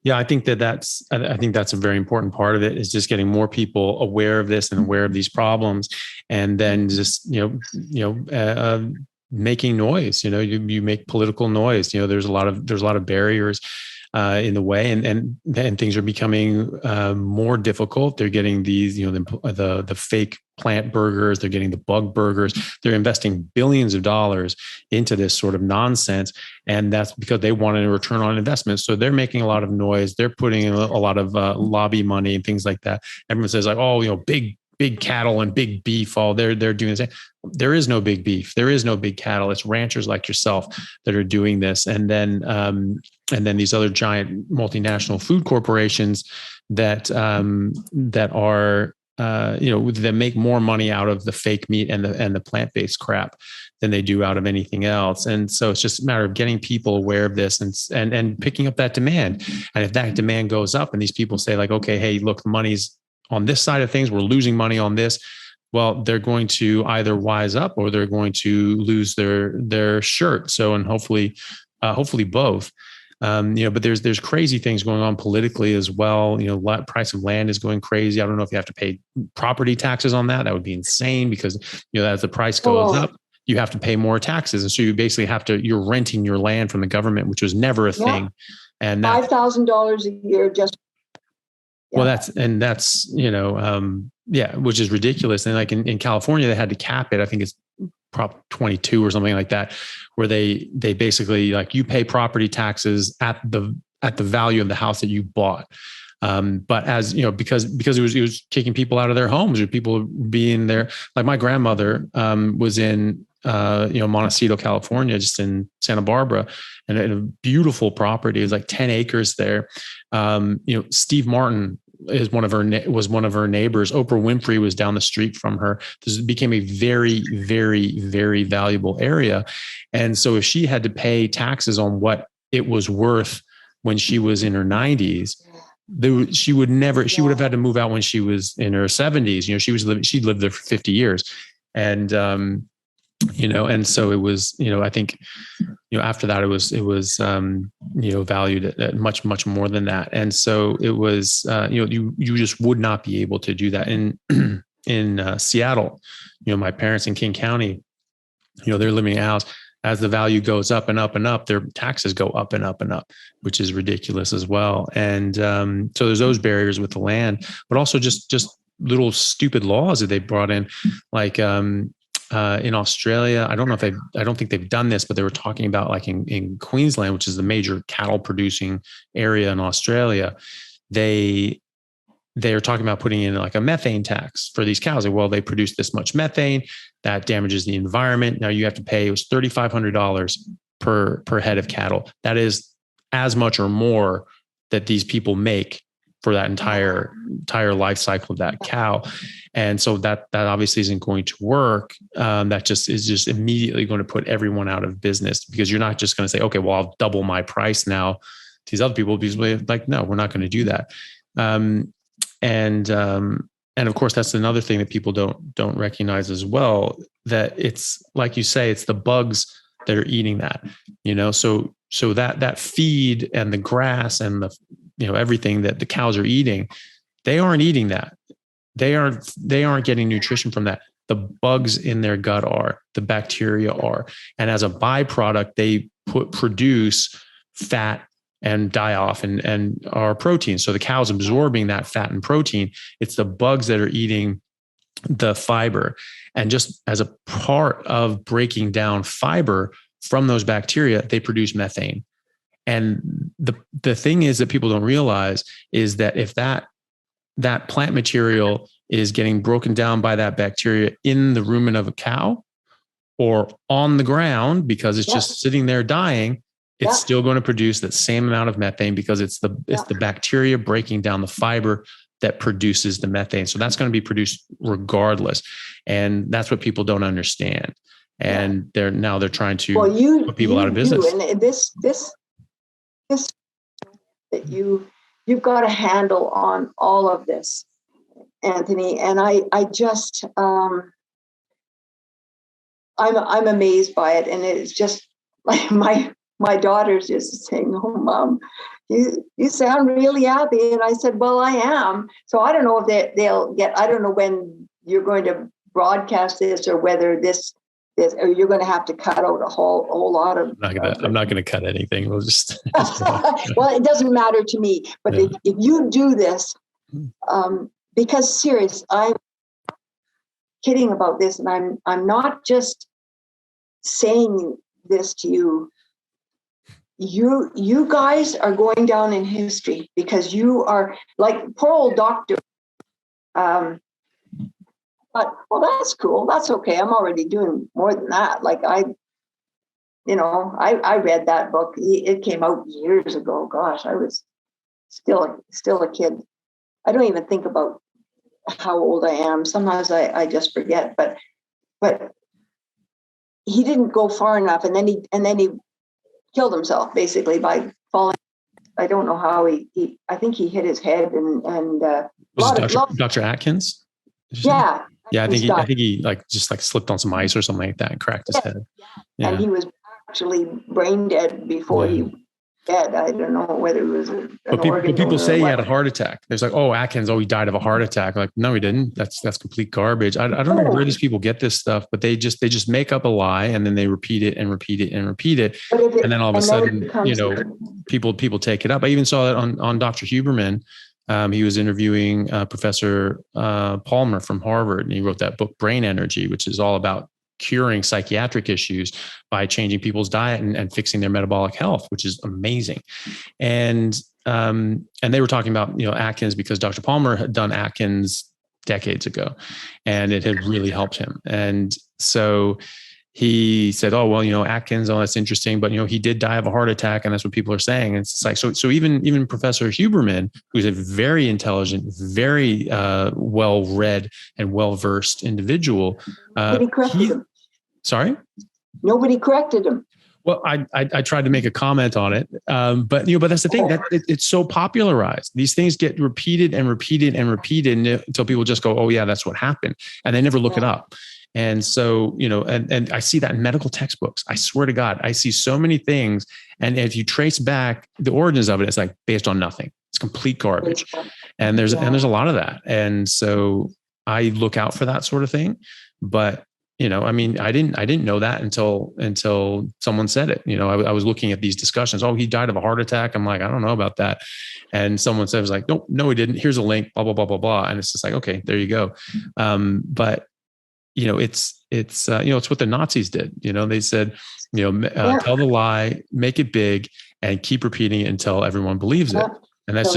Yeah, I think that's a very important part of it, is just getting more people aware of this and aware of these problems, and then just making noise. You make political noise. There's a lot of barriers in the way, and things are becoming more difficult. They're getting these, the fake plant burgers. They're getting the bug burgers. They're investing billions of dollars into this sort of nonsense, and that's because they want a return on investment. So they're making a lot of noise. They're putting in a lot of lobby money and things like that. Everyone says like, oh, big cattle and big beef. All they're doing this. There is no big beef. There is no big cattle. It's ranchers like yourself that are doing this, and then these other giant multinational food corporations that are that make more money out of the fake meat and the plant-based crap than they do out of anything else. And so it's just a matter of getting people aware of this and picking up that demand. And if that demand goes up and these people say like, okay, hey, look, the money's on this side of things, we're losing money on this. Well, they're going to either wise up or they're going to lose their shirt. So, and hopefully both. But there's crazy things going on politically as well. Price of land is going crazy. I don't know if you have to pay property taxes on that. That would be insane because, as the price goes up, you have to pay more taxes. And so you basically you're renting your land from the government, which was never a thing. And $5,000 a year just. Well, that's which is ridiculous. And like in California, they had to cap it. I think it's Prop 22 or something like that, where they basically like you pay property taxes at the value of the house that you bought. But as because it was kicking people out of their homes, or people being there. Like my grandmother was in Montecito, California, just in Santa Barbara, and a beautiful property. It was like 10 acres there. Steve Martin was one of her neighbors. Oprah Winfrey was down the street from her. This became a very, very, very valuable area. And so if she had to pay taxes on what it was worth when she was in her 90s, she would have had to move out when she was in her 70s. She'd lived there for 50 years. And, and so it was, I think, after that, it was valued at much, much more than that. And so it was, you just would not be able to do that in Seattle. My parents in King County, they're living in a house. As the value goes up and up and up, their taxes go up and up and up, which is ridiculous as well. And so there's those barriers with the land, but also just little stupid laws that they brought in, like in Australia. I don't think they've done this, but they were talking about like in Queensland, which is the major cattle producing area in Australia. They are talking about putting in like a methane tax for these cows. Well, they produce this much methane that damages the environment. Now you have to pay, it was $3,500 per head of cattle. That is as much or more that these people make for that entire life cycle of that cow. And so that obviously isn't going to work. That is just immediately going to put everyone out of business, because you're not just going to say, okay, well, I'll double my price now. These other people will be like, no, we're not going to do that. And of course, that's another thing that people don't recognize as well, that it's like you say, it's the bugs that are eating that, so that feed and the grass and the, everything that the cows are eating, they aren't eating that. They aren't getting nutrition from that. The bugs in their gut are, the bacteria are. And as a byproduct, they produce fat and die off and our protein. So the cow's absorbing that fat and protein. It's the bugs that are eating the fiber. And just as a part of breaking down fiber from those bacteria, they produce methane. And the thing is that people don't realize is that if that plant material is getting broken down by that bacteria in the rumen of a cow or on the ground, because it's just sitting there dying, it's still going to produce that same amount of methane, because it's the bacteria breaking down the fiber that produces the methane. So that's going to be produced regardless. And that's what people don't understand. And they're trying to put people out of business. And this that you've got a handle on all of this, Anthony. And I just I'm amazed by it. And it's just like my daughter's just saying, "Oh, Mom, you sound really happy." And I said, "Well, I am." So I don't know if they'll get. I don't know when you're going to broadcast this, or whether this or you're going to have to cut out a whole lot of. I'm not going to cut anything. We'll just. Well, it doesn't matter to me. But if you do this, because serious, I'm kidding about this, and I'm not just saying this to you. You guys are going down in history, because you are like poor old doctor. But well, that's cool. That's okay. I'm already doing more than that. Like I read that book. It came out years ago. Gosh, I was still a kid. I don't even think about how old I am. Sometimes I just forget, but he didn't go far enough, and then he killed himself basically by falling. I don't know how he I think he hit his head and Was it Dr. Atkins? Yeah. Yeah, I think he just slipped on some ice or something like that and cracked his head. Yeah. And he was actually brain dead before he dead. I don't know whether it was but people say he had a heart attack. There's like, oh, Atkins, he died of a heart attack. Like, no, he didn't. That's complete garbage. I don't know where these people get this stuff, but they just make up a lie and then they repeat it and repeat it and repeat it. And then all of a sudden, people take it up. I even saw that on Dr. Huberman. He was interviewing Professor Palmer from Harvard, and he wrote that book, Brain Energy, which is all about curing psychiatric issues by changing people's diet and fixing their metabolic health, which is amazing. And they were talking about, Atkins, because Dr. Palmer had done Atkins decades ago and it had really helped him. And so he said, oh, well, Atkins, that's interesting, but, he did die of a heart attack. And that's what people are saying. And it's like, so even Professor Huberman, who's a very intelligent, very well-read and well-versed individual. Sorry? Nobody corrected him. Well, I tried to make a comment on it, but that's the thing, that it's so popularized. These things get repeated and repeated and repeated until people just go, oh yeah, that's what happened, and they never look it up. And so, and I see that in medical textbooks. I swear to God, I see so many things, and if you trace back the origins of it, it's like based on nothing. It's complete garbage, and there's a lot of that. And so I look out for that sort of thing, but. I didn't know that until someone said it. I was looking at these discussions. Oh, he died of a heart attack. I'm like, I don't know about that. And someone said, like, no, he didn't. Here's a link, blah, blah, blah, blah, blah. And it's just like, okay, there you go. But it's what the Nazis did. They said, tell the lie, make it big, and keep repeating it until everyone believes it. And that's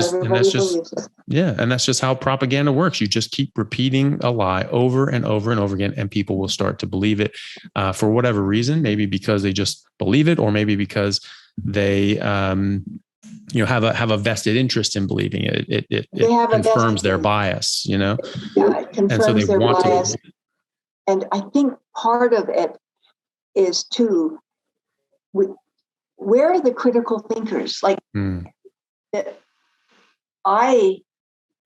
just how propaganda works. You just keep repeating a lie over and over and over again, and people will start to believe it for whatever reason. Maybe because they just believe it, or maybe because they, have a vested interest in believing it. It confirms their bias, Yeah, it confirms and so they their want bias. To believe it. And I think part of it is too, where are the critical thinkers? Like that. I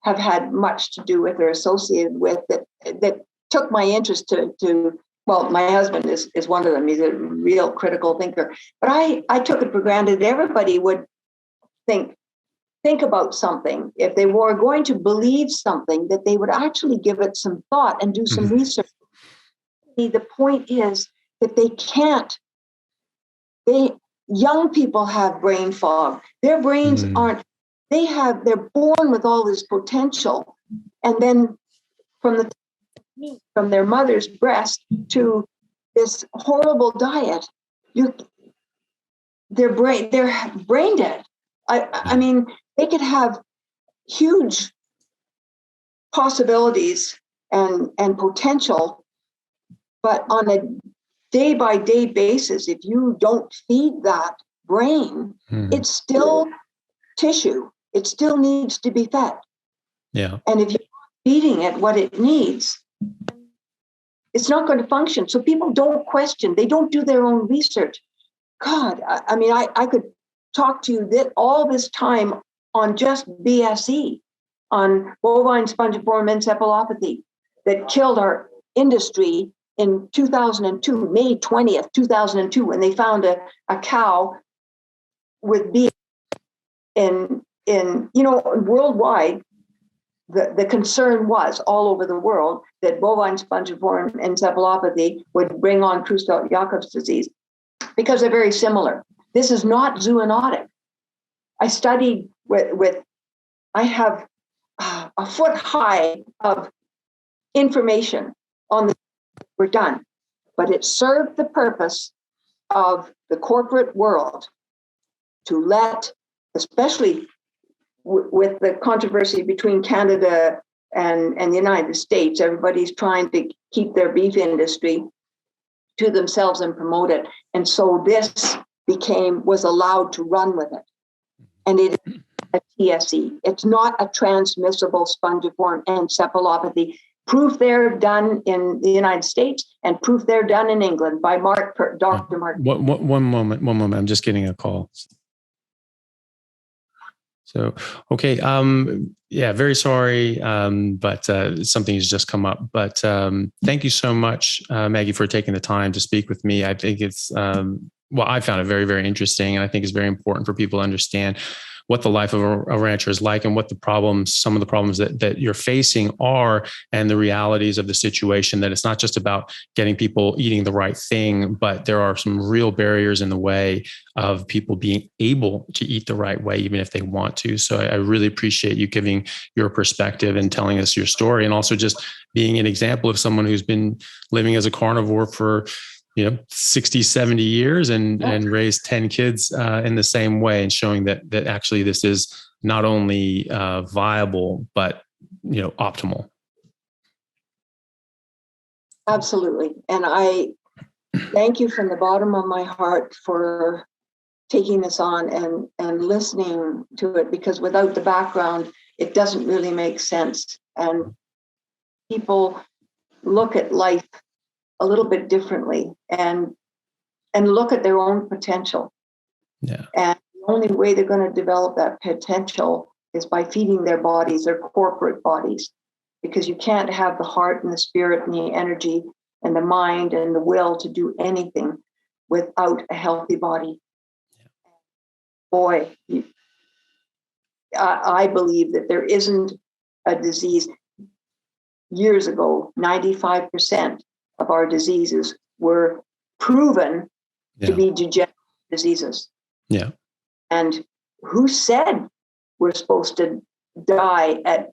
have had much to do with or associated with that took my interest to well, my husband is one of them. He's a real critical thinker. But I took it for granted that everybody would think about something. If they were going to believe something, that they would actually give it some thought and do some research. The point is that they can't. Young people have brain fog. Their brains aren't. They're born with all this potential, and then from their mother's breast to this horrible diet, they're brain dead. I mean, they could have huge possibilities and potential, but on a day-by-day basis, if you don't feed that brain, it's still tissue. It still needs to be fed. Yeah. And if you're feeding it what it needs, it's not going to function. So people don't question. They don't do their own research. God, I mean, I could talk to you all this time on just BSE, on bovine spongiform encephalopathy that killed our industry in 2002, May 20th, 2002, when they found a cow with BSE in worldwide, the concern was all over the world that bovine spongiform encephalopathy would bring on Creutzfeldt-Jakob's disease because they're very similar. This is not zoonotic. I studied I have a foot high of information on the we're done, but it served the purpose of the corporate world to let, especially with the controversy between Canada and the United States, everybody's trying to keep their beef industry to themselves and promote it. And so this was allowed to run with it. And it a TSE. It's not a transmissible spongiform encephalopathy. Proof they're done in the United States and proof they're done in England by Dr. Mark. One moment. I'm just getting a call. So, okay. Yeah, very sorry. But something has just come up, but thank you so much, Maggie, for taking the time to speak with me. I think it's, I found it very, very interesting. And I think it's very important for people to understand what the life of a rancher is like and what the problems, some of the problems that you're facing are, and the realities of the situation, that it's not just about getting people eating the right thing, but there are some real barriers in the way of people being able to eat the right way, even if they want to. So I really appreciate you giving your perspective and telling us your story, and also just being an example of someone who's been living as a carnivore for 60, 70 years and raised 10 kids in the same way, and showing that actually this is not only viable, but, optimal. Absolutely. And I thank you from the bottom of my heart for taking this on and listening to it, because without the background, it doesn't really make sense. And people look at life a little bit differently and look at their own potential. Yeah. And the only way they're going to develop that potential is by feeding their bodies, their corporate bodies, because you can't have the heart and the spirit and the energy and the mind and the will to do anything without a healthy body. Yeah. Boy, I believe that there isn't a disease. Years ago, 95% of our diseases were proven to be degenerative diseases. Yeah. And who said we're supposed to die at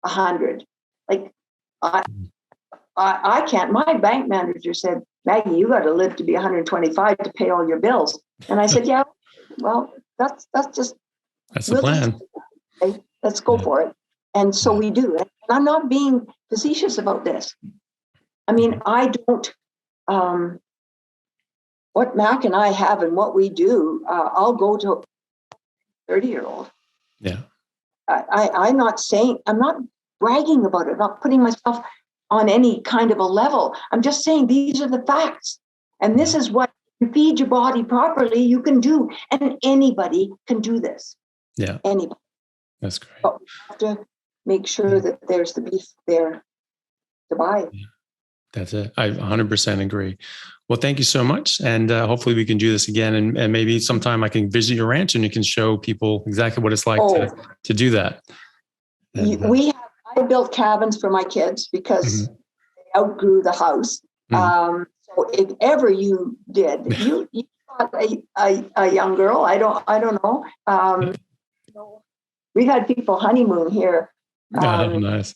100? Like, I can't. My bank manager said, Maggie, you got to live to be 125 to pay all your bills. And I said, yeah, well, that's the plan. Okay, let's go for it. And so we do it. And I'm not being facetious about this. I mean, I don't, what Mac and I have and what we do, I'll go to a 30-year-old. Yeah. I'm not bragging about it, not putting myself on any kind of a level. I'm just saying these are the facts. And this is what you feed your body properly, you can do. And anybody can do this. Yeah. Anybody. That's great. But we have to make sure that there's the beef there to buy. Yeah. That's it. I 100% agree. Well, thank you so much. And hopefully we can do this again. And maybe sometime I can visit your ranch and you can show people exactly what it's like to do that. And, I built cabins for my kids because they outgrew the house. So if ever you did, you got a young girl, I don't know. We've had people honeymoon here. Nice.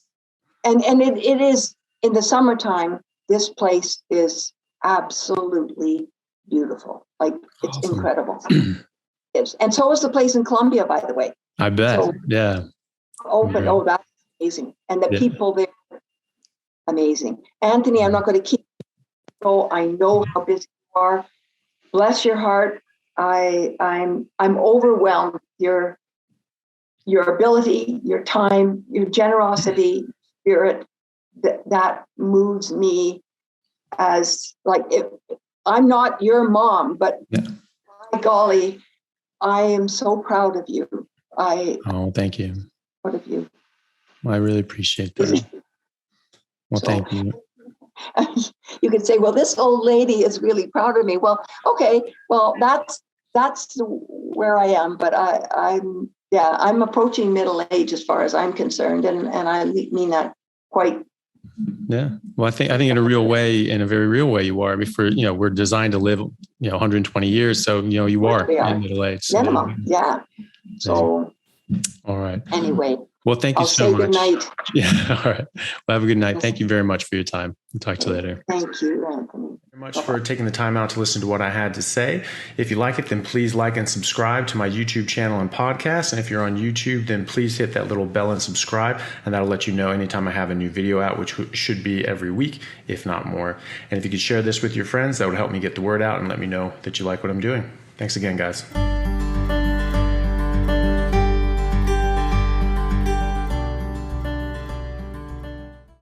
And it is, in the summertime, this place is absolutely beautiful. Like, it's awesome. Incredible. And so is the place in Colombia, by the way. I bet. So, yeah. That's amazing. And the people there, amazing. Anthony, I'm not going to keep you. I know how busy you are. Bless your heart. I'm overwhelmed. Your ability, your time, your generosity, spirit, that moves me as, like, if I'm not your mom, but by golly, I am so proud of you. Thank you. Proud of you. Well, I really appreciate that. Well, thank you. You could say, well, this old lady is really proud of me. Well, okay. Well, that's where I am, but I'm approaching middle age as far as I'm concerned. And I mean that quite. Yeah. Well, I think in a very real way you are. I mean, we're designed to live, 120 years. So, you are in middle age. So, minimum. Yeah. So. All right. Anyway. Well, thank you so much. Good night. Yeah. All right. Well, have a good night. Thank you very much for your time. We'll talk to you later. Thank you, Anthony. Very much for taking the time out to listen to what I had to say. If you like it, then please like and subscribe to my YouTube channel and podcast. And if you're on YouTube, then please hit that little bell and subscribe, and that'll let you know anytime I have a new video out, which should be every week, if not more. And if you could share this with your friends, that would help me get the word out and let me know that you like what I'm doing. Thanks again, guys.